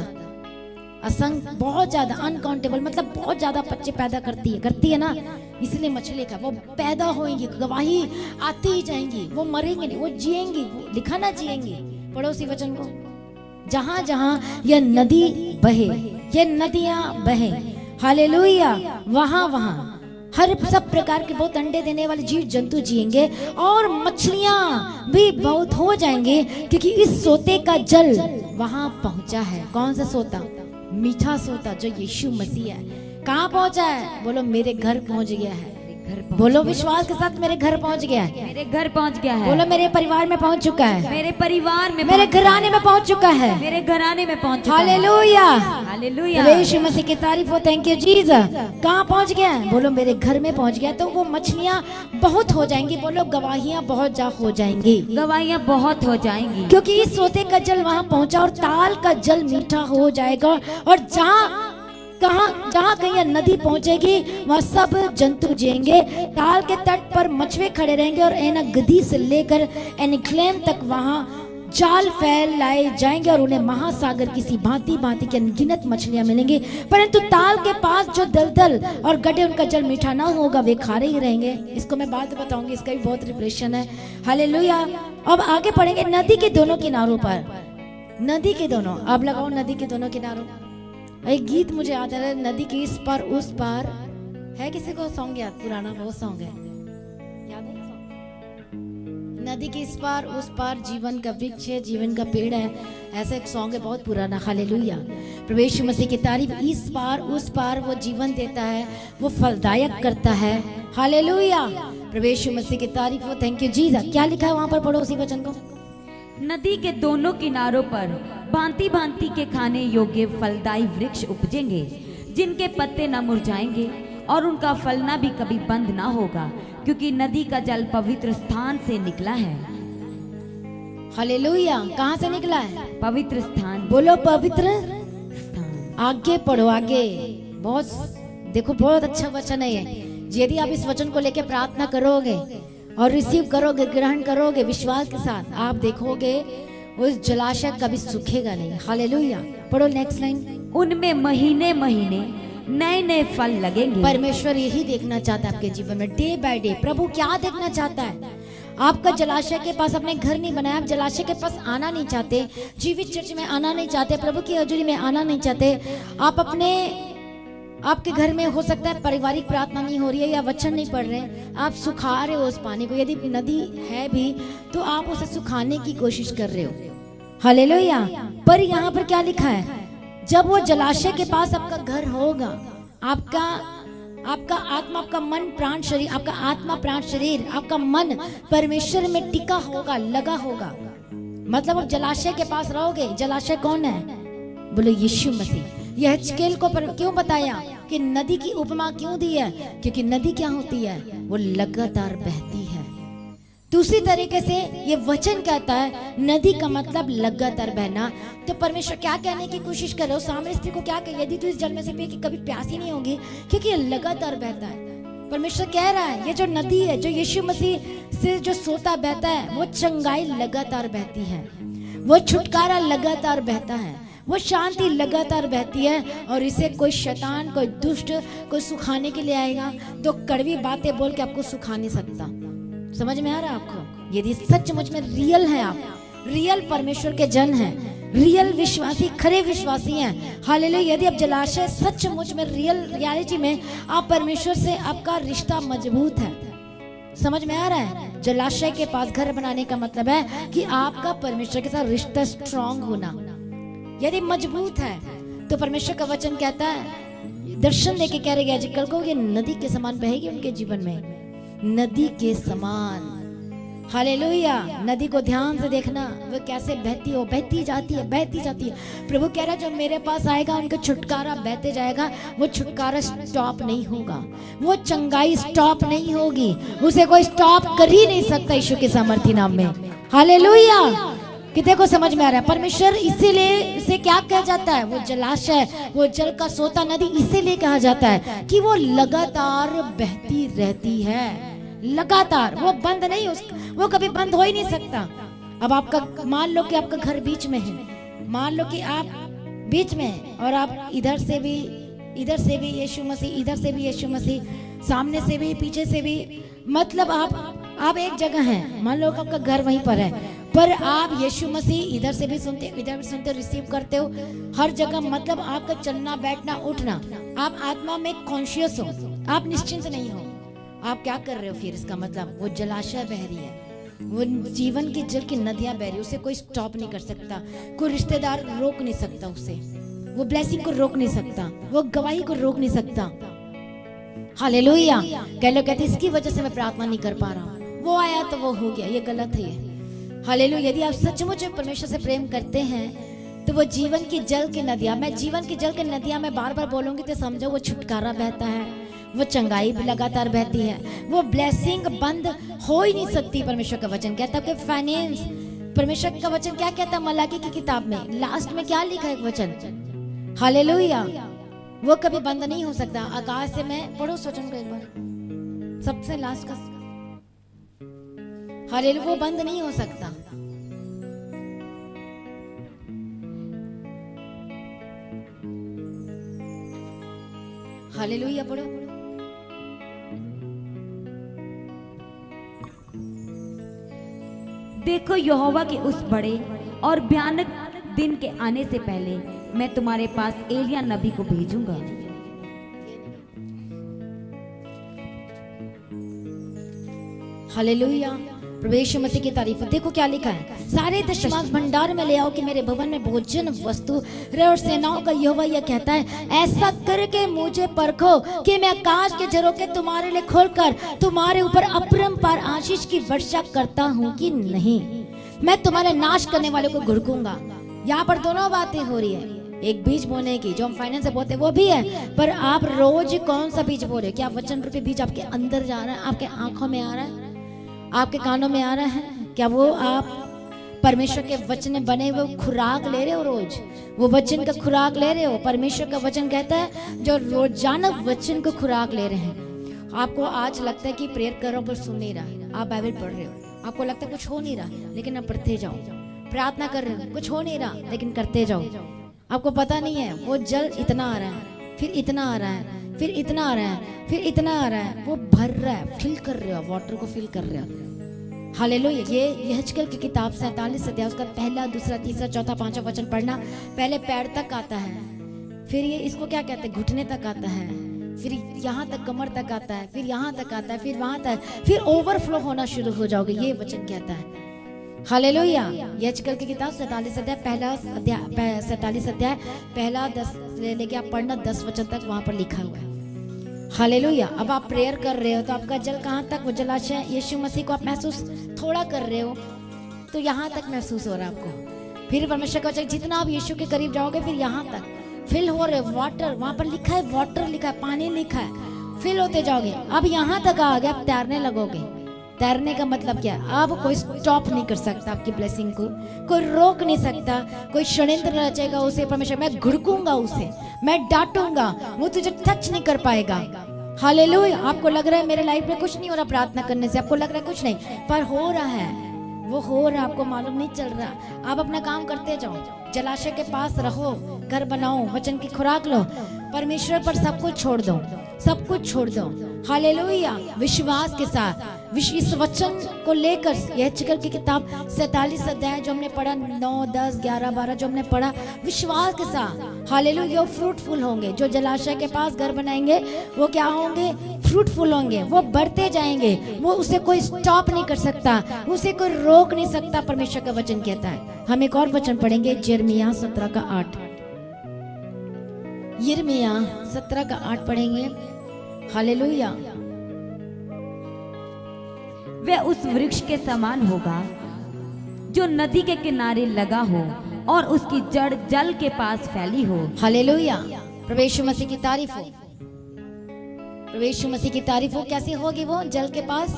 असंख्य, बहुत ज्यादा, अनकाउंटेबल, मतलब बहुत ज्यादा बच्चे पैदा करती है ना। इसलिए मछली का वो पैदा होंगी, गवाही आती ही जाएंगी। वो मरेंगे नहीं, वो जिएंगी। वो लिखा ना जिएंगी। पढ़ो उसी वचन को, जहां जहां यह नदी बहे, ये नदियां बहे, हालेलुया, वहां वहां हर सब प्रकार के बहुत अंडे देने वाले जीव जंतु जिएंगे और मछलियां भी बहुत हो जाएंगे, क्योंकि इस सोते का जल वहां पहुंचा है। कौन सा सोता? मीठा सोता जो यीशु मसीह है। कहाँ पहुंचा है? बोलो मेरे घर पहुंच गया है। बोलो विश्वास के साथ, मेरे घर पहुंच गया है। मेरे घर पहुंच गया है। बोलो मेरे परिवार में पहुंच चुका है। मेरे परिवार में, मेरे घराने में पहुंच चुका है। मेरे घराने में पहुंच चुका है। Hallelujah, hallelujah. यीशु मसीह की तारीफ हो, थैंक यू जीसस। कहाँ पहुंच गया है? बोलो मेरे घर में पहुंच गया। तो वो मछलियां बहुत हो जाएंगी। बोलो गवाहियां बहुत हो जाएंगी। गवाहियां बहुत हो जाएंगी, क्योंकि इस सोते का जल वहां पहुंचा और ताल का जल मीठा हो जाएगा। और जहाँ कहीं नदी पहुंचेगी वहाँ सब जंतु जिएंगे। ताल के तट पर मछुए खड़े रहेंगे और एना गदी से लेकर एनिक्लेम तक वहाँ जाल फैल लाए जाएंगे और उन्हें महासागर की सी भांति भांति की अनगिनत मछलियां मिलेंगी। परंतु ताल के पास जो दलदल और गड्ढे, उनका जल मीठा ना होगा, वे खारे ही रहेंगे। इसको मैं बाद में बताऊंगी, इसका भी बहुत रिप्रेशन है। हालेलुया। अब आगे पढ़ेंगे नदी के दोनों किनारों पर। नदी के दोनों, अब लगाओ नदी के दोनों किनारों। एक गीत मुझे याद आ रहा है, नदी के इस पार उस पार है किसी को सॉन्ग याद? पुराना बहुत सॉन्ग है, याद है सॉन्ग? नदी के इस पार उस पार जीवन का वृक्ष है, जीवन का पेड़ है, ऐसा एक सॉन्ग है बहुत पुराना। हालेलुया, प्रभु यीशु मसीह की तारीफ। इस पार उस पार वो जीवन देता है, वो फलदायक करता है। हालेलुया, प्रभु यीशु मसीह की तारीफ हो। Thank you Jesus. क्या लिखा है वहां पर, पढ़ो उसी वचन को। नदी के दोनों किनारों पर भांति भांति के खाने योग्य फलदायी वृक्ष उपजेंगे, जिनके पत्ते न मुरझाएंगे और उनका फलना भी कभी बंद ना होगा, क्योंकि नदी का जल पवित्र स्थान से निकला है। हालेलुया, कहाँ से निकला है? पवित्र स्थान। बोलो पवित्र स्थान। आगे पढ़ो, आगे। बहुत देखो, बहुत अच्छा वचन है ये। यदि आप इस वचन को लेकर प्रार्थना करोगे और रिसीव करोगे, ग्रहण करोगे विश्वास के साथ, आप देखोगे उस जलाशय कभी सूखेगा नहीं। हालेलुया, पढ़ो नेक्स्ट लाइन। उनमें महीने महीने नए नए फल लगेंगे। परमेश्वर यही देखना चाहता है आपके जीवन में, डे बाय डे। प्रभु क्या देखना चाहता है? आपका जलाशय के पास अपने घर नहीं बनाया, आप जलाशय के पास आना नहीं चाहते, जीवित चर्च में आना नहीं चाहते, प्रभु की हजूरी में आना नहीं चाहते, आप अपने आपके घर में हो सकता है पारिवारिक प्रार्थना नहीं हो रही है या वचन नहीं पढ़ रहे हैं, आप सुखा रहे हो उस पानी को। यदि नदी है भी तो आप उसे सुखाने की कोशिश कर रहे हो। हालेलुया, पर यहाँ पर क्या लिखा है? जब वो जलाशय के पास आपका घर होगा, आपका आत्मा, आपका मन, प्राण, शरीर, आपका आत्मा, प्राण, शरीर, आपका मन परमेश्वर में टिका होगा, लगा होगा, मतलब आप जलाशय के पास रहोगे। जलाशय कौन है? बोलो यीशु मसीह। यह हिजकेल को क्यों बताया कि नदी की उपमा क्यों दी है? क्योंकि नदी क्या होती है? वो लगातार बहती है। दूसरी तरीके से ये वचन कहता है नदी का मतलब लगातार बहना। तो परमेश्वर क्या कहने की कोशिश कर रहे हो? सामने स्त्री को क्या कहे? यदि तू इस जल में से पिए कि कभी प्यास ही नहीं होगी, क्योंकि ये लगातार बहता है। परमेश्वर कह रहा है ये जो नदी है, जो यीशु मसीह से जो सोता बहता है, वो चंगाई लगातार बहती है, वो छुटकारा लगातार बहता है, वो शांति लगातार बहती है। और इसे कोई शैतान, कोई दुष्ट, कोई सुखाने के लिए आएगा तो कड़वी बातें बोल के आपको सुखा नहीं सकता। समझ में आ रहा है आपको? यदि सचमुच में रियल है, आप रियल परमेश्वर के जन हैं, रियल विश्वासी, खरे विश्वासी हैं, हालेलुया, यदि आप जलाशय सचमुच में रियलिटी में आप परमेश्वर से, आपका रिश्ता मजबूत है। समझ में आ रहा है? जलाशय के पास घर बनाने का मतलब है कि आपका परमेश्वर के साथ रिश्ता स्ट्रांग होना यदि मजबूत है, तो परमेश्वर का वचन कहता है, दर्शन देके कह रहे हैं कल को ये नदी के समान बहेगी उनके जीवन में, नदी के समान। हालेलुया, नदी को ध्यान से देखना, वो कैसे बहती हो, बहती जाती है, बहती जाती है। प्रभु कह रहा है जो मेरे पास आएगा उनका छुटकारा बहते जाएगा, वो छुटकारा स्टॉप नहीं होगा, वो चंगाई स्टॉप नहीं होगी, उसे कोई स्टॉप कर ही नहीं सकता यीशु के सामर्थी नाम में। हालेलुया, कि देखो समझ में आ रहा है? परमेश्वर इसीलिए इसे क्या कहा जाता है? वो जलाशय, वो जल का सोता नदी इसीलिए कहा जाता है कि वो लगातार बहती रहती है, लगातार, वो बंद नहीं, वो कभी बंद हो ही नहीं सकता। अब आपका, मान लो कि आपका घर बीच में है, मान लो कि आप बीच में हैं और आप इधर से भी यीशु मसीह, इधर से भी यीशु मसीह, सामने से भी, पीछे से भी, मतलब आप एक जगह हैं, मान लो आपका घर वहीं पर है, पर आप यीशु मसीह इधर से भी सुनते, इधर भी सुनते, रिसीव करते हो हर जगह। मतलब आपका चलना, बैठना, उठना, आप आत्मा में कॉन्शियस हो, आप निश्चिंत नहीं हो। आप क्या कर रहे हो फिर? इसका मतलब वो जलाशय बह रही है, वो जीवन की जल की नदियां बह रही है, उसे कोई स्टॉप नहीं कर सकता, कोई रिश्तेदार रोक नहीं सकता उसे, वो ब्लेसिंग को रोक नहीं सकता, वो गवाही को रोक नहीं सकता। हालेलुया, कह लो कहते इसकी वजह से मैं प्रार्थना नहीं कर पा रहा हूँ, वो आया तो वो हो गया, ये गलत है ये। हालेलुया, यदि आप सचमुच परमेश्वर से प्रेम करते हैं तो वो जीवन की जल की नदियां, मैं जीवन की जल की नदियां मैं बार बार बोलूंगी तो समझो वो छुटकारा बहता है, वो चंगाई भी लगातार बहती है, वो ब्लेसिंग बंद हो ही नहीं सकती। परमेश्वर का वचन कहता है कि फाइनेंस, परमेश्वर का वचन क्या कहता है? मलाकी की किताब में लास्ट में क्या लिखा है वचन? हालेलुया, वो कभी बंद नहीं हो सकता। आकाश से, मैं पढ़ो वचन को एक बार, सबसे लास्ट का, हालेलुया, वो बंद नहीं हो सकता। हालेलुया, पढ़ो। देखो यहोवा के उस बड़े और भयानक दिन के आने से पहले मैं तुम्हारे पास एलिया नबी को भेजूंगा। हालेलुया, प्रभु यीशु मसीह की तारीफ। देखो क्या लिखा है, सारे दशमांश भंडार में ले आओ कि मेरे भवन में भोजन वस्तु रहे। और सेनाओं का यहोवा यह कहता है, ऐसा करके मुझे परखो कि मैं आकाश के झरोखे तुम्हारे लिए खोलकर तुम्हारे ऊपर अपरंपार आशीष की वर्षा करता हूँ कि नहीं। मैं तुम्हारे नाश करने वाले को घुड़कूंगा। यहाँ पर दोनों बातें हो रही है, एक बीज बोने की जो हम फाइनेंस से बोते वो भी है, पर आप रोज कौन सा बीज बो रहे हो? क्या वचन रूपी बीज आपके अंदर जा रहा है, आपके आंखों में आ रहा है, आपके कानों में आ रहा है? क्या वो आप परमेश्वर के वचन में बने हुए खुराक ले रहे हो? रोज वो वचन का खुराक ले रहे हो? परमेश्वर का वचन कहता है जो रोजाना वचन को खुराक ले रहे हैं। आपको आज लगता है कि प्रेयर कर रहा हूं पर सुन नहीं रहा, आप बाइबल पढ़ रहे हो, आपको लगता है कुछ हो नहीं रहा, लेकिन आप पढ़ते जाओ। प्रार्थना कर रहे हो, कुछ हो नहीं रहा, लेकिन करते जाओ। आपको पता नहीं है वो जल इतना आ रहा है, फिर इतना आ रहा है, फिर इतना आ रहा है, फिर इतना आ रहा है, वो भर रहा है, फिल कर रहे हो, वाटर को फिल कर रहे हो। हालेलुया। ये यहेजकेल की किताब 47 अध्याय उसका पहला, दूसरा, तीसरा, चौथा, पांचवा वचन पढ़ना। पहले पैर तक आता है, फिर ये इसको क्या कहते हैं, घुटने तक आता है, फिर यहाँ तक कमर तक आता है, फिर यहाँ तक आता है, फिर वहां तक, फिर ओवरफ्लो होना शुरू हो जाओगे, ये वचन कहता है। हालेलुया। यहेजकेल की किताब 47 अध्याय पहला 10 ले लेके आप पढ़ना 10 वचन तक, वहां पर लिखा हुआ है। हालेलुया। अब आप प्रेयर कर रहे हो तो आपका जल कहाँ तक, वो जलाशय यीशु मसीह को आप महसूस थोड़ा कर रहे हो तो यहाँ तक महसूस हो रहा है आपको। फिर परमेश्वर का वचन जितना आप यीशु के करीब जाओगे फिर यहाँ तक फिल हो रहे, वाटर वहां पर लिखा है, वाटर लिखा है, पानी लिखा है, फिल होते जाओगे। अब यहाँ तक आ गए, आप तैरने लगोगे। तैरने का मतलब क्या है? अब कोई स्टॉप नहीं कर सकता आपकी ब्लेसिंग को, कोई रोक नहीं सकता, कोई षड्यंत्र रचेगा उसे परमेश्वर, मैं घुड़कूंगा उसे, मैं डांटूंगा, वो तुझे टच नहीं कर पाएगा। हालेलुया। आपको लग रहा है मेरे लाइफ में कुछ नहीं हो रहा प्रार्थना करने से, आपको लग रहा है कुछ नहीं, पर हो रहा है, वो हो रहा, आपको मालूम नहीं चल रहा। आप अपना काम करते जाओ, जलाशय के पास रहो, घर बनाओ, वचन की खुराक लो, परमेश्वर पर सब कुछ छोड़ दो, सब कुछ छोड़ दो। हालेलुया। विश्वास के साथ इस वचन को लेकर यहेजकेल की किताब 47 अध्याय जो हमने पढ़ा, 9, 10, 11, 12 जो हमने पढ़ा, विश्वास के साथ हालेलुया फ्रूटफुल होंगे। जो जलाशय के पास घर बनाएंगे वो क्या होंगे? फ्रूटफुल होंगे, वो बढ़ते जाएंगे, वो उसे कोई स्टॉप नहीं कर सकता, उसे कोई रोक नहीं सकता। परमेश्वर का वचन कहता है। हम एक और वचन पढ़ेंगे, यिर्मयाह 17 का 8। यिर्मयाह 17 का 8 पढ़ेंगे। हालेलुया। वह उस वृक्ष के समान होगा जो नदी के किनारे लगा हो और उसकी जड़ जल के पास फैली हो। हालेलुया। प्रभु यीशु मसीह की तारीफ हो, प्रभु यीशु मसीह की तारीफ हो। कैसी होगी वो? जल के पास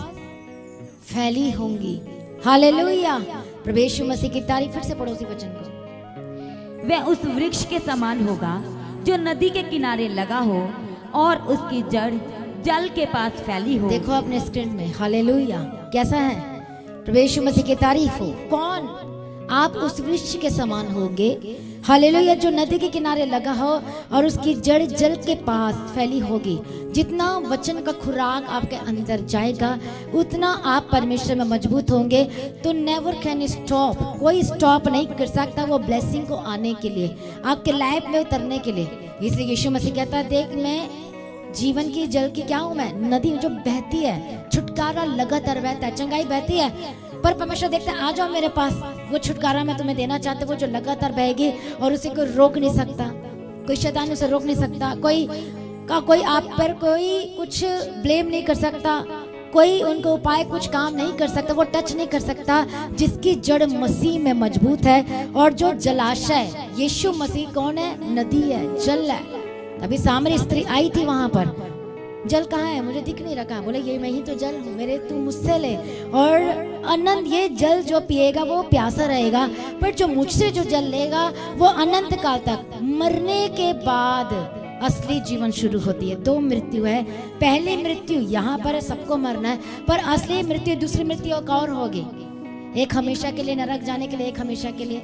फैली होंगी। हालेलुया। प्रभु यीशु मसीह की तारीफ। फिर से पड़ोसी वचन को। वह उस वृक्ष के समान होगा जो नदी के किनारे लगा हो और उसकी जड़ जल के पास फैली हो। देखो अपने स्क्रीन में, हालेलुया। कैसा है? प्रभु यीशु मसीह की तारीफ हो। कौन? आप उस वृक्ष के समान होंगे, हालेलुया, जो नदी के किनारे लगा हो और उसकी जड़ जल के पास फैली होगी। जितना वचन का खुराक आपके अंदर जाएगा उतना आप परमेश्वर में मजबूत होंगे। तो नेवर कैन स्टॉप, कोई स्टॉप नहीं कर सकता वो ब्लेसिंग को आने के लिए, आपके लाइफ में उतरने के लिए। इसलिए यीशु मसीह कहता है, देख मैं जीवन की जल की क्या हूं, मैं नदी जो बहती है, छुटकारा लगातार बहता है, चंगाई बहती है। पर परमेश्वर देखता है, आ जाओ मेरे पास, वो छुटकारा मैं तुम्हें देना चाहता हूं, वो जो लगातार बहेगी और उसे कोई रोक नहीं सकता, कोई शैतान उसे रोक नहीं सकता, कोई आप पर कोई कुछ ब्लेम नहीं कर सकता, कोई उनको उपाय कुछ काम नहीं कर सकता, वो टच नहीं कर सकता। जिसकी जड़ मसीह में मजबूत है और जो जलाशय यीशु मसीह कौन है? नदी है, जल है। अभी सामरी स्त्री आई थी, वहां पर जल कहाँ है? मुझे दिख नहीं रखा। बोले ये मैं ही तो जल हूँ, मेरे तू मुझसे ले और अनंत ये जल जो पिएगा वो प्यासा रहेगा, पर जो मुझसे जो जल लेगा वो अनंत काल तक। मरने के बाद असली जीवन शुरू होती है। 2 मृत्यु है। पहली मृत्यु यहाँ पर सबको मरना है, पर असली मृत्यु, दूसरी मृत्यु एक और होगी, एक हमेशा के लिए नरक जाने के लिए, एक हमेशा के लिए,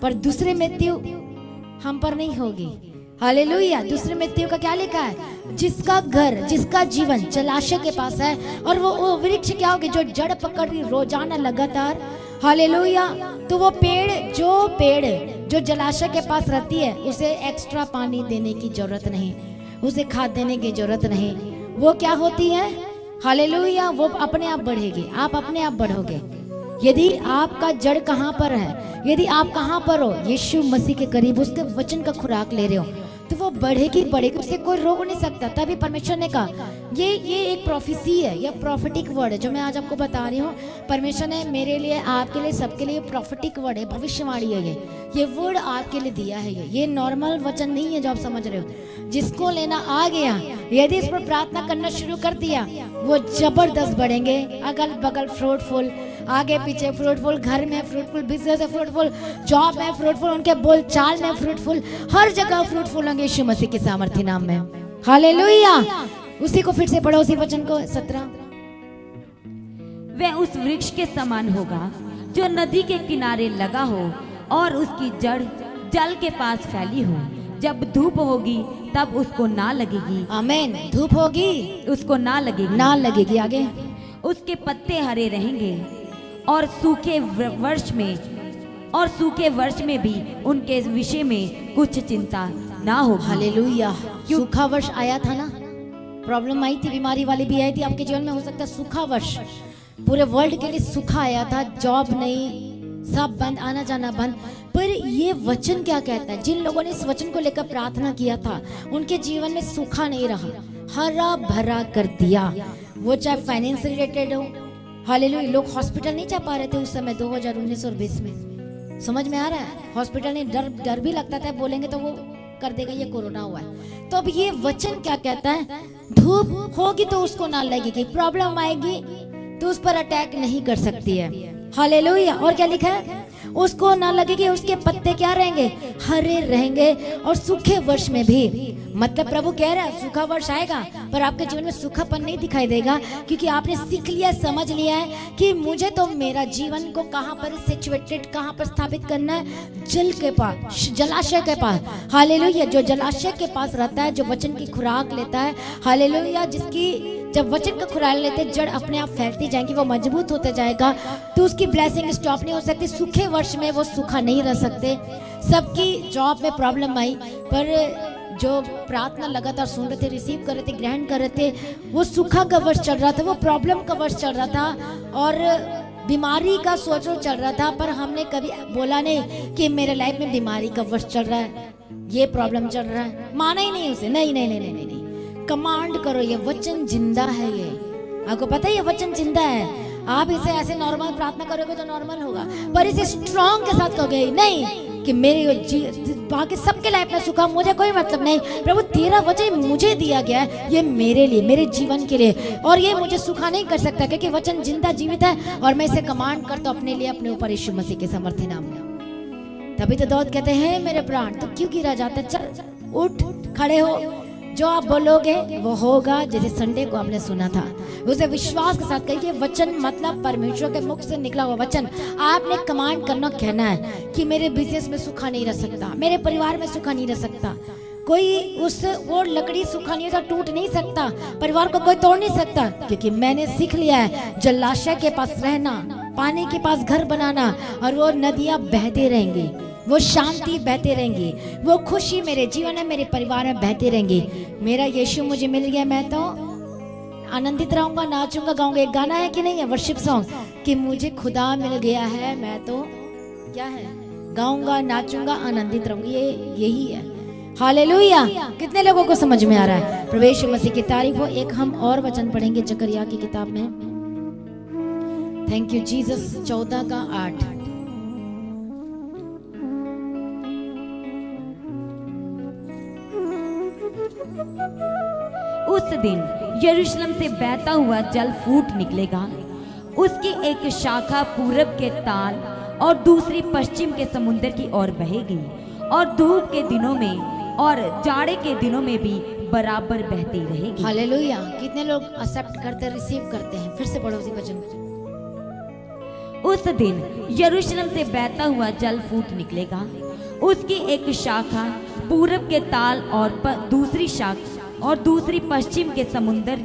पर दूसरी मृत्यु हम पर नहीं होगी। हालेलुया। दूसरी मृत्यु का क्या लिखा है? जिसका घर, जिसका जीवन जलाशय के पास है और वो वृक्ष क्या होगी? जो जड़ पकड़ रही रोजाना लगातार। हालेलुया। तो वो पेड़ जो जलाशय के पास रहती है उसे एक्स्ट्रा पानी देने की जरूरत नहीं, उसे खाद देने की जरूरत नहीं। वो क्या होती है? हालेलुया, वो अपने आप बढ़ेगी, आप अपने आप बढ़ोगे। यदि आपका जड़ कहाँ पर है, यदि आप कहाँ पर हो, यीशु मसीह के करीब उसके वचन का खुराक ले रहे हो, तो वो बढ़ेगी बढ़ेगी, उसे कोई रोक नहीं सकता। तभी परमेश्वर ने कहा, ये एक प्रोफेसी है, ये प्रॉफिटिक वर्ड है जो मैं आज आपको बता रही हूँ। परमेश्वर ने मेरे लिए, आपके लिए, सबके लिए प्रॉफिटिक वर्ड है, भविष्यवाणी है। ये वर्ड आपके लिए दिया है। ये नॉर्मल वचन नहीं है जो आप समझ रहे हो। जिसको लेना आ गया, यदि इस पर प्रार्थना करना शुरू कर दिया, वो जबरदस्त बढ़ेंगे। अगल बगल फ्रूटफुल, आगे पीछे फ्रूटफुल, घर में फ्रूटफुल, बिजनेस में फ्रूटफुल, जॉब में फ्रूटफुल, उनके बोलचाल में फ्रूटफुल, हर जगह फ्रूटफुल होंगे यीशु मसीह के सामर्थ्य नाम में। हालेलुया। उसी को फिर से पढ़ो, उसी वचन को 17। वह उस वृक्ष के समान होगा जो नदी के किनारे लगा हो और उसकी जड़ जल के पास फैली हो। जब धूप होगी तब उसको ना लगेगी। आमीन। धूप होगी, उसको ना लगेगी, ना लगेगी। आगे, उसके पत्ते हरे रहेंगे और सूखे वर्ष में भी उनके विषय में कुछ चिंता ना हो। हालेलुया। सूखा वर्ष आया था ना, प्रॉब्लम आई थी, बीमारी वाली भी आई थी आपके जीवन में। हो सकता है सूखा वर्ष पूरे वर्ल्ड के लिए सूखा आया था, जॉब नहीं, सब बंद, आना जाना बंद। पर ये वचन क्या कहता है? जिन लोगों ने इस वचन को लेकर प्रार्थना किया था, उनके जीवन में सूखा नहीं रहा, हरा भरा कर दिया। वो चाहे फाइनेंस रिलेटेड हो, हालेलुया। लोग हॉस्पिटल नहीं जा पा रहे थे उस समय 2019 और 20 में। समझ में आ रहा है? हॉस्पिटल नहीं, डर भी लगता था, बोलेंगे तो वो कर देगा, ये कोरोना हुआ है। तो अब ये वचन क्या कहता है? धूप होगी तो उसको ना लगेगी, प्रॉब्लम आएगी तो उस पर अटैक नहीं कर सकती है। हालेलुया। और क्या लिखा है? उसको ना लगेगी, उसके पत्ते क्या रहेंगे? हरे रहेंगे। और सूखे वर्ष में भी, मतलब प्रभु कह रहा है सूखा वर्ष आएगा, पर आपके जीवन में सूखापन नहीं दिखाई देगा, क्योंकि आपने सीख लिया, समझ लिया है कि मुझे तो मेरा जीवन को कहाँ पर सिचुएटेड, कहाँ पर स्थापित करना है? जल के पास, जलाशय के पास। हालेलुया। जो जलाशय के पास रहता है, जो वचन की खुराक लेता है, हालेलुया, जिसकी जब वचन का खुराक लेते जड़ अपने आप फैलती जाएंगी, वो मजबूत होते जाएगा, तो उसकी ब्लेसिंग स्टॉप नहीं हो सकती। सूखे वर्ष में वो सूखा नहीं रह सकते। सबकी जॉब में प्रॉब्लम आई, पर जो प्रार्थना लगातार सुन रहे थे, रिसीव कर रहे थे, ग्रहण कर रहे थे, वो सूखा का वर्ष चल रहा था, वो प्रॉब्लम का वर्ष चल रहा था, और बीमारी का सोचो चल रहा था। पर हमने कभी बोला नहीं कि मेरे लाइफ में बीमारी का वर्ष चल रहा है, ये प्रॉब्लम चल रहा है। माना ही नहीं उसे, नहीं नहीं नहीं नहीं नहीं, नहीं। कमांड करो, ये वचन जिंदा है। ये आपको पता है, ये वचन जिंदा है। आप इसे ऐसे नॉर्मल प्रार्थना करोगे तो नॉर्मल होगा, पर इसे स्ट्रॉन्ग के साथ कहोगे नहीं कि मेरी बाकी सबके लाइफ में सुखा, मुझे कोई मतलब नहीं। प्रभु तेरा वचन मुझे दिया गया है, ये मेरे लिए, मेरे जीवन के लिए, और ये मुझे सुखा नहीं कर सकता, क्योंकि वचन जिंदा जीवित है, और मैं इसे कमांड करता हूँ अपने लिए, अपने ऊपर, यीशु मसीह के सामर्थ्य नाम में। तभी तो दाऊद कहते हैं, मेरे प्राण तो क्यों गिरा जाता है, चल उठ, खड़े हो, जो आप बोलोगे वो होगा। जैसे संडे को आपने सुना था, उसे विश्वास के साथ कहिए, वचन मतलब परमेश्वर के मुख से निकला हुआ वचन। आपने कमांड करना, कहना है कि मेरे बिजनेस में सूखा नहीं रह सकता, मेरे परिवार में सूखा नहीं रह सकता, कोई वो लकड़ी सूखा नहीं होता, टूट नहीं सकता, परिवार को कोई तोड़ नहीं सकता, क्योंकि मैंने सीख लिया है जलाशय के पास रहना, पानी के पास घर बनाना, और वो नदियां बहते रहेंगी, वो शांति बहते रहेंगी, वो खुशी मेरे जीवन में, मेरे परिवार में बहते रहेंगी। मेरा यीशु मुझे मिल गया, मैं तो आनंदित रहूंगा, नाचूंगा, गाऊंगा। एक गाना है कि नहीं है, वर्शिप सॉन्ग, कि मुझे खुदा मिल गया है, मैं तो क्या है, गाऊंगा, नाचूंगा, आनंदित रहूंगी। ये यही है। हालेलुया। कितने लोगों को समझ में आ रहा है? प्रभु यीशु मसीह की तारीफ हो। एक हम और वचन पढ़ेंगे जकरिया की किताब में। Thank you Jesus. 14:8। उस दिन यरूशलेम से बहता हुआ जल फूट निकलेगा, उसकी एक शाखा पूरब के ताल और दूसरी पश्चिम के समुद्र की ओर बहेगी, और धूप के दिनों में और जाड़े के दिनों में भी बराबर बहती रहेगी। हालेलुया। कितने लोग एक्सेप्ट करते, रिसीव करते हैं? फिर से पढ़ो उसी वचन। उस दिन यरूशलेम से बहता हुआ जल फूट निकलेगा, उसकी एक शाखा पूरब के ताल और दूसरी पश्चिम के समुद्र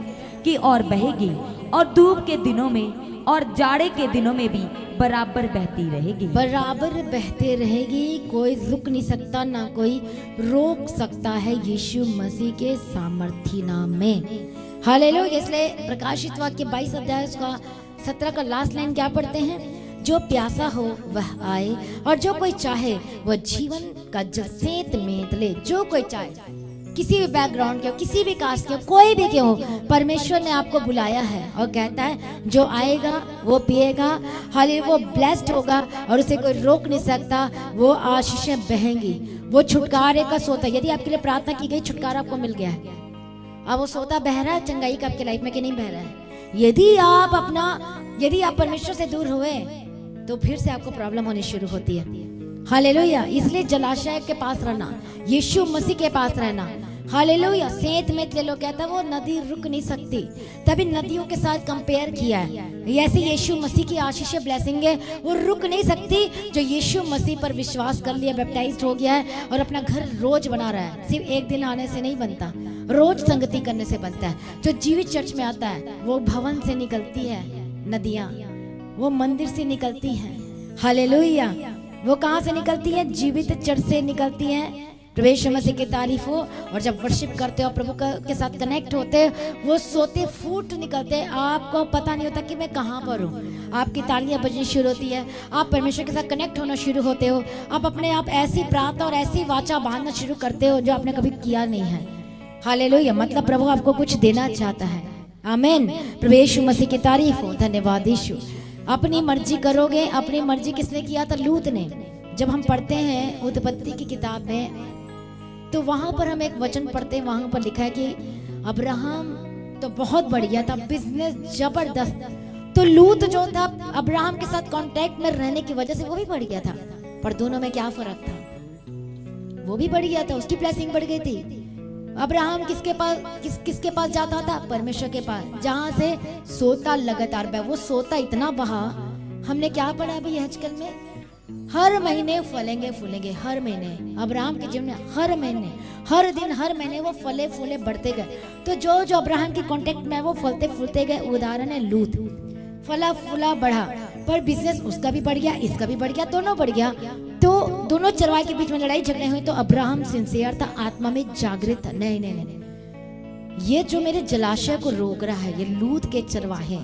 की ओर बहेगी, और धूप के दिनों में और जाड़े के दिनों में भी बराबर बहती रहेगी। बराबर बहते रहेगी, कोई रुक नहीं सकता, ना कोई रोक सकता है, यीशु मसीह के सामर्थी नाम में। हालेलुया। इसलिए प्रकाशित वाक्य 22 अध्याय उसका 17 का लास्ट लाइन क्या पढ़ते हैं? जो प्यासा हो वह आए और जो कोई चाहे वह जीवन का जल सेत में ले। जो कोई चाहे, किसी भी बैकग्राउंड के हो, किसी भी कास्ट के हो, कोई भी क्यों हो, परमेश्वर ने आपको बुलाया है और कहता है जो आएगा वो पिएगा, हालेलुया, वो ब्लेस्ड होगा और उसे कोई रोक नहीं सकता। वो आशीषें बहेंगी, वो छुटकारे का सोता। यदि आपके लिए प्रार्थना की गई, छुटकारा आपको मिल गया है, अब वो सोता बह रहा है चंगाई का आपके लाइफ में कि नहीं बह रहा है। यदि आप परमेश्वर से दूर हुए तो फिर से आपको प्रॉब्लम होनी शुरू होती है। हालेलुया। इसलिए जलाशय के पास रहना, यीशु मसीह के पास रहना। हालेलुया। सेंत में ले लो, कहता वो नदी रुक नहीं सकती, तभी नदियों के साथ कंपेयर किया है। ऐसे यीशु मसीह की आशीष ब्लेसिंग है, वो रुक नहीं सकती। जो यीशु मसीह पर विश्वास कर लिया, बैप्टाइज्ड हो गया है और अपना घर रोज बना रहा है। सिर्फ एक दिन आने से नहीं बनता, रोज संगति करने से बनता है। जो जीवित चर्च में आता है वो भवन से निकलती है नदियां, वो मंदिर से निकलती हैं। हालेलुया। वो कहाँ से निकलती है? जीवित चर्च से निकलती है। प्रभु मसीह की तारीफ हो। और जब वर्शिप करते हो, प्रभु के साथ कनेक्ट होते, वो सोते फूट निकलते। आपको पता नहीं होता कि मैं कहाँ पर हूँ। आपकी तालियां बजनी शुरू होती है, आप परमेश्वर के साथ कनेक्ट होना शुरू होते हो। आप अपने आप ऐसी प्रार्थना और ऐसी वाचा बांधना शुरू करते हो जो आपने कभी किया नहीं है। हालेलुया। मतलब प्रभु आपको कुछ देना चाहता है। आमीन। प्रभु यीशु मसीह की तारीफ हो। धन्यवाद यीशु। अपनी मर्जी करोगे। अपनी मर्जी किसने किया था? लूत ने। जब हम पढ़ते हैं उत्पत्ति की किताब में, तो वहां पर हम एक वचन पढ़ते हैं, वहां पर लिखा है कि अब्राहम तो बहुत बढ़िया था, बिजनेस जबरदस्त। तो लूत जो था अब्राहम के साथ कांटेक्ट में रहने की वजह से वो भी बढ़ गया था। पर दोनों में क्या फर्क था? वो भी बढ़ गया था, उसकी ब्लेसिंग बढ़ गई थी। अब्राहम किसके पास जाता था? परमेश्वर के पास, जहां से सोता लगातार बहा। वो सोता इतना बहा, हमने क्या पढ़ा अभी आजकल में? हर महीने फलेंगे फूलेंगे। हर महीने अब्राहम के जीवन में, हर महीने, हर दिन, हर महीने वो फले फूले बढ़ते गए। तो जो अब्राहम के कांटेक्ट में वो फलते फूलते गए। उदाहरण है लूत, फला फूला बढ़ा, पर बिजनेस उसका भी बढ़ गया, इसका भी बढ़ गया, दोनों बढ़ गया। तो दोनों चरवाहे के बीच में लड़ाई झगड़े हुए। तो अब्राहम सिंसियर था, आत्मा में जागृत था। नहीं नहीं नहीं, ये जो मेरे जलाशय को रोक रहा है, ये लूत के चरवाहे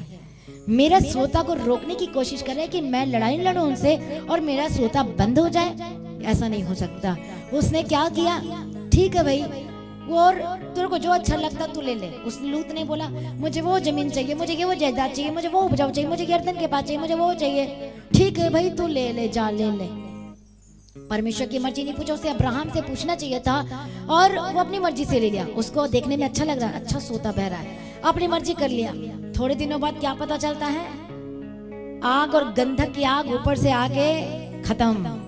मेरा सोता को रोकने की कोशिश कर रहे हैं कि मैं लड़ाई लड़ूं उनसे और मेरा सोता बंद हो जाए। ऐसा नहीं हो सकता। उसने क्या किया? ठीक है भाई, और तेरे को जो अच्छा लगता तू ले ले। उस लूत ने बोला मुझे वो जमीन चाहिए, मुझे ये वो जायदाद चाहिए, मुझे वो उपजाऊ चाहिए, मुझे गर्दन के पास चाहिए, मुझे वो चाहिए। ठीक है भाई, तू ले ले, जा ले ले। परमेश्वर की मर्जी नहीं पूछा, उसे अब्राहम से पूछना चाहिए था और वो अपनी मर्जी से ले लिया। उसको देखने में अच्छा लग रहा है, अच्छा सोता बह रहा है, अपनी मर्जी कर लिया। थोड़े दिनों बाद क्या पता चलता है? आग और गंधक की आग ऊपर से आके खत्म।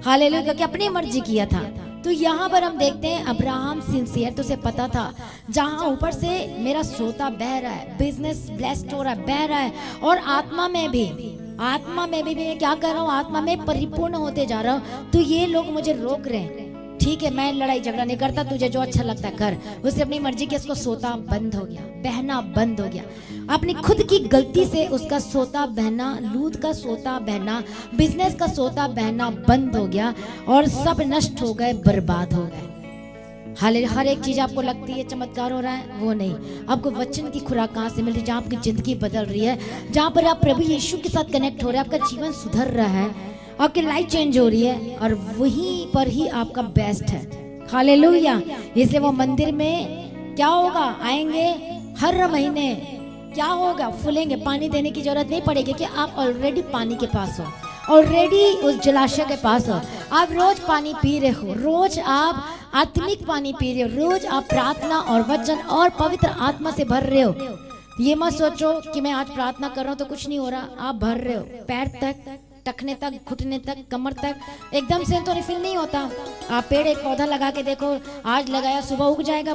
हालेलुया, क्योंकि अपनी मर्जी किया था। तो यहाँ पर हम देखते हैं अब्राहम सिंसियर, तो उसे पता था जहाँ ऊपर से मेरा सोता बह रहा है, बिजनेस ब्लेस्ड हो रहा है, बह रहा है, और आत्मा में भी मैं क्या कर रहा हूँ? आत्मा में परिपूर्ण होते जा रहा हूँ। तो ये लोग मुझे रोक रहे हैं। ठीक है, मैं लड़ाई झगड़ा नहीं करता, तुझे जो अच्छा लगता है कर। उसने अपनी मर्जी की, उसको सोता बंद हो गया, बहना बंद हो गया। अपनी खुद की गलती से उसका सोता बहना, लूत का सोता बहना, बिजनेस का सोता बहना बंद हो गया और सब नष्ट हो गए, बर्बाद हो गए। हर एक चीज आपको लगती है चमत्कार हो रहा है, वो नहीं। आपको वचन की खुराक कहाँ से मिल रही है? जहाँ आपकी जिंदगी बदल रही है, जहाँ पर आप प्रभु यीशु के साथ कनेक्ट हो रहे हैं, आपका जीवन सुधर रहा है, आपकी लाइफ चेंज हो रही है, और वहीं पर ही आपका बेस्ट है। हालेलुया। इसलिए वो मंदिर में क्या होगा? आएंगे हर महीने, क्या होगा? फूलेंगे। पानी देने की जरूरत नहीं पड़ेगी कि आप ऑलरेडी पानी के पास हो, ऑलरेडी उस जलाशय के पास हो। आप रोज पानी पी रहे हो, रोज आप आत्मिक पानी पी रहे हो, रोज आप प्रार्थना और वचन और पवित्र आत्मा से भर रहे हो। ये मत सोचो कि मैं आज प्रार्थना कर रहा हूँ तो कुछ नहीं हो रहा। आप भर रहे हो, पैर तक, टखने तक, घुटने तक, कमर तक, एकदम से तो रिफिल नहीं होता। आप पेड़ एक पौधा लगा के देखो, आज लगाया सुबह उग जाएगा,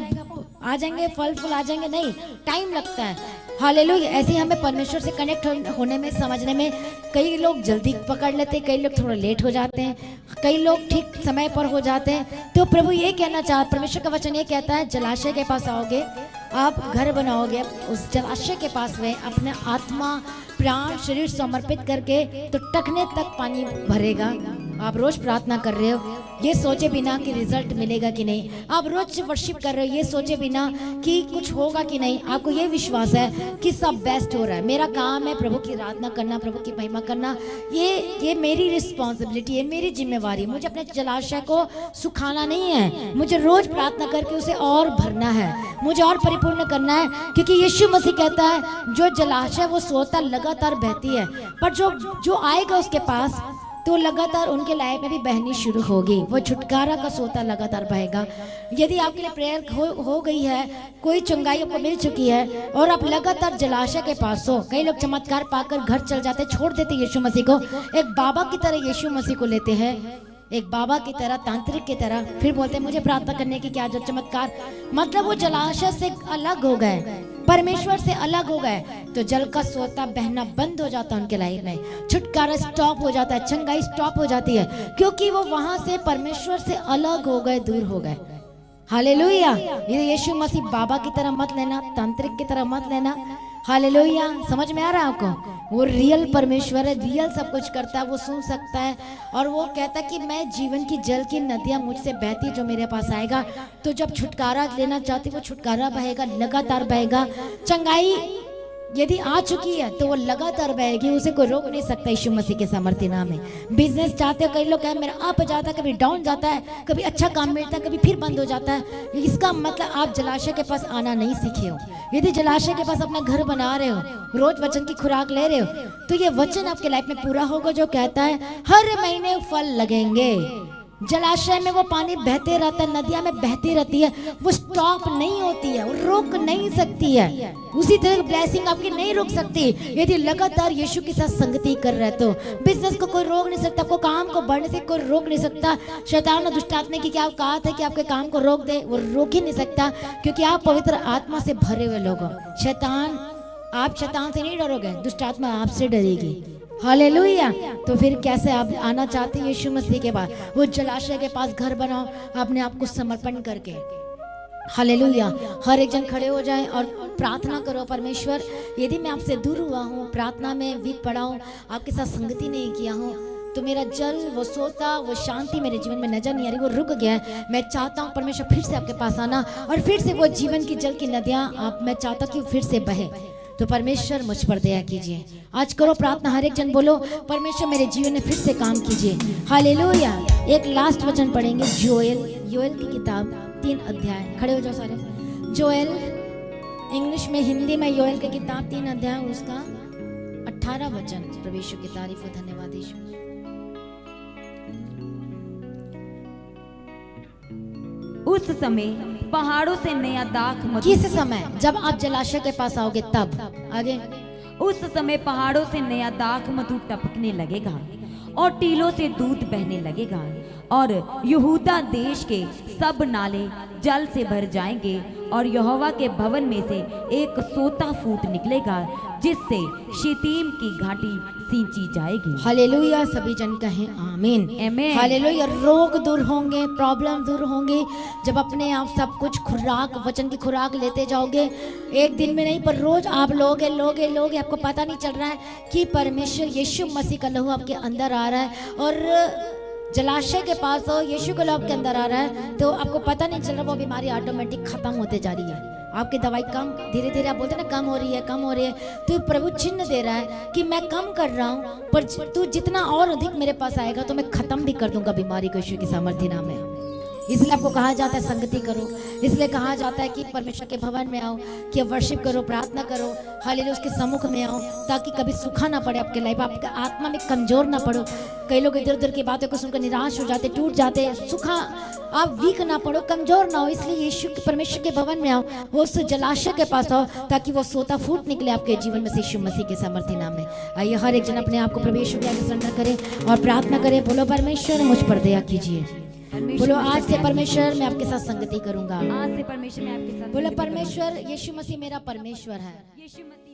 आ जाएंगे फल फूल आ जाएंगे? नहीं, टाइम लगता है। हालेलुया। ऐसे ही हमें परमेश्वर से कनेक्ट होने में, समझने में, कई लोग जल्दी पकड़ लेते हैं, कई लोग थोड़ा लेट हो जाते हैं, कई लोग ठीक समय पर हो जाते हैं। तो प्रभु ये कहना चाहता, परमेश्वर का वचन ये कहता है, जलाशय के पास आओगे, आप घर बनाओगे, उस जलाशय के पास में अपने आत्मा, प्राण, शरीर समर्पित करके, तो टखने तक पानी भरेगा, आप रोज प्रार्थना कर रहे हो ये सोचे बिना कि रिजल्ट मिलेगा कि नहीं, आप रोज वर्शिप कर रहे हो ये सोचे बिना कि कुछ होगा कि नहीं, आपको ये विश्वास है कि सब बेस्ट हो रहा है, मेरा काम है प्रभु की आराधना करना, प्रभु की महिमा करना, ये मेरी रिस्पॉन्सिबिलिटी है, मेरी जिम्मेवारी, मुझे अपने जलाशय को सुखाना नहीं है, मुझे रोज प्रार्थना करके उसे और भरना है, मुझे और परिपूर्ण करना है। क्योंकि यीशु मसीह कहता है जो जलाशय वो सोता लगातार बहती है, पर जो आएगा उसके पास तो लगातार उनके लाइफ में भी बहनी शुरू होगी, वो छुटकारा का सोता लगातार बहेगा। यदि आपके लिए प्रेयर हो गई है, कोई चंगाई आपको मिल चुकी है और आप लगातार जलाशय के पास हो, कई लोग चमत्कार पाकर घर चल जाते, छोड़ देते यीशु मसीह को, एक बाबा की तरह यीशु मसीह को लेते हैं, एक बाबा की तरह, तांत्रिक की तरह, फिर बोलते हैं मुझे प्रार्थना करने की क्या जो चमत्कार, मतलब वो जलाशय से अलग हो गए, परमेश्वर से अलग हो गए, तो जल का सोता बहना बंद हो जाता है उनके लाइफ में, छुटकारा स्टॉप हो जाता है, चंगाई स्टॉप हो जाती है, क्योंकि वो वहां से परमेश्वर से अलग हो गए, दूर हो गए। हालेलुया। ये यीशु मसीह बाबा की तरह मत लेना, तांत्रिक की तरह मत लेना। हालेलुया। समझ में आ रहा है आपको? वो रियल परमेश्वर है, रियल सब कुछ करता है, वो सुन सकता है और वो कहता है कि मैं जीवन की जल की नदियां मुझसे बहती जो मेरे पास आएगा, तो जब छुटकारा लेना चाहती वो छुटकारा बहेगा, लगातार बहेगा। चंगाई यदि आ चुकी है तो वो लगातार बहेगी, उसे कोई रोक नहीं सकता यीशु मसीह के सामर्थ्य नाम में। बिजनेस चाहते हो, कई लोग कहें मेरा अप जाता है, कभी डाउन जाता है, कभी अच्छा काम मिलता है, कभी फिर बंद हो जाता है, इसका मतलब आप जलाशय के पास आना नहीं सीखे हो। यदि जलाशय के पास अपना घर बना रहे हो, रोज वचन की खुराक ले रहे हो, तो ये वचन आपके लाइफ में पूरा होगा जो कहता है हर महीने फल लगेंगे। जलाशय में वो पानी बहते रहता है, नदियां में बहती रहती है, वो स्टॉप नहीं होती है, वो रोक नहीं सकती है। उसी तरह ब्लेसिंग आपकी नहीं रुक सकती यदि लगातार यीशु के साथ संगति कर रहे तो। बिजनेस को कोई रोक नहीं सकता, आपको काम को बढ़ने से कोई रोक नहीं सकता। शैतान और दुष्ट आत्मा की क्या औकात है कि आपके काम को रोक दे, वो रोक ही नहीं सकता, क्योंकि आप पवित्र आत्मा से भरे हुए लोग हो। आप शैतान से नहीं डरोगे, दुष्ट आत्मा आपसे डरेगी। हालेलुया। तो फिर कैसे आप आना चाहते हैं यीशु मसीह के पास? वो जलाशय के पास घर बनाओ अपने आप को समर्पण करके। हालेलुया। हर एक जन खड़े हो जाएं और प्रार्थना करो, परमेश्वर यदि मैं आपसे दूर हुआ हूँ, प्रार्थना में वीक पड़ा हूँ, आपके साथ संगति नहीं किया हूँ, तो मेरा जल, वो सोता, वो शांति मेरे जीवन में नजर नहीं आ रही, वो रुक गया है। मैं चाहता हूँ परमेश्वर फिर से आपके पास आना और फिर से वो जीवन की जल की नदियाँ मैं चाहता कि फिर से बहे। तो परमेश्वर मुझ पर दया कीजिए। आज करो प्रार्थना, हर एक जन बोलो परमेश्वर मेरे जीवन में फिर से काम कीजिए। हालेलुया। एक लास्ट वचन पढ़ेंगे, योएल की किताब 3 अध्याय। खड़े हो जाओ सारे। जोएल, इंग्लिश में, हिंदी में योएल की किताब 3 अध्याय और उसका 18 वचन। प्रभु यीशु की तारीफ हो, धन्यवाद यीशु। उस समय पहाड़ों से नया दाख मधु। किस समय? जब आप जलाशय के पास आओगे तब। आगे। उस समय पहाड़ों से नया दाख मधु टपकने लगेगा और टीलों से दूध बहने लगेगा और यहूदा देश के सब नाले जल से भर जाएंगे और यहोवा के भवन में से एक सोता फूट निकलेगा जिससे शितीम की घाटी सींची जाएगी। हालेलुया। सभी जन कहें आमीन। आमीन। हालेलुया। रोग दूर होंगे, प्रॉब्लम दूर होंगे जब अपने आप सब कुछ खुराक, वचन की खुराक लेते जाओगे। एक दिन में नहीं पर रोज आप लोगे। आपको पता नहीं चल रहा है कि परमेश्वर यीशु मसीह का लहू आपके अंदर आ रहा है और जलाशय के पास हो, यीशु का लहू आपके अंदर आ रहा है, तो आपको पता नहीं चल रहा, वो बीमारी ऑटोमेटिक खत्म होते जा रही है। आपकी दवाई कम, धीरे धीरे आप बोलते हैं ना कम हो रही है, तो प्रभु चिन्ह दे रहा है कि मैं कम कर रहा हूँ, पर तू जितना और अधिक मेरे पास आएगा तो मैं खत्म भी कर दूंगा बीमारी को यीशु की सामर्थ्य नाम में। इसलिए आपको कहा जाता है संगति करो, इसलिए कहा जाता है कि परमेश्वर के भवन में आओ, कि वर्शिप करो, प्रार्थना करो, हालेलुया, उसके सम्मुख में आओ, ताकि कभी सूखा ना पड़े आपके लाइफ, आपके आत्मा में कमजोर ना पड़ो। कई लोग इधर उधर की बातों को सुनकर निराश हो जाते, टूट जाते, सूखा, आप वीक ना पड़ो, कमजोर ना हो। इसलिए यीशु परमेश्वर के भवन में आओ, वो उस जलाशय के पास आओ, ताकि वो सोता फूट निकले आपके जीवन में से यीशु मसीह के सामर्थ्य नाम में। आइए हर एक जन अपने आप को प्रभु यीशु के आगे सरेंडर करे और प्रार्थना करे। बोलो परमेश्वर मुझ पर दया कीजिए। बोलो आज से परमेश्वर मैं आपके साथ संगति करूंगा। आज से परमेश्वर मैं आपके साथ। बोलो परमेश्वर यीशु मसीह मेरा परमेश्वर है। यीशु मसीह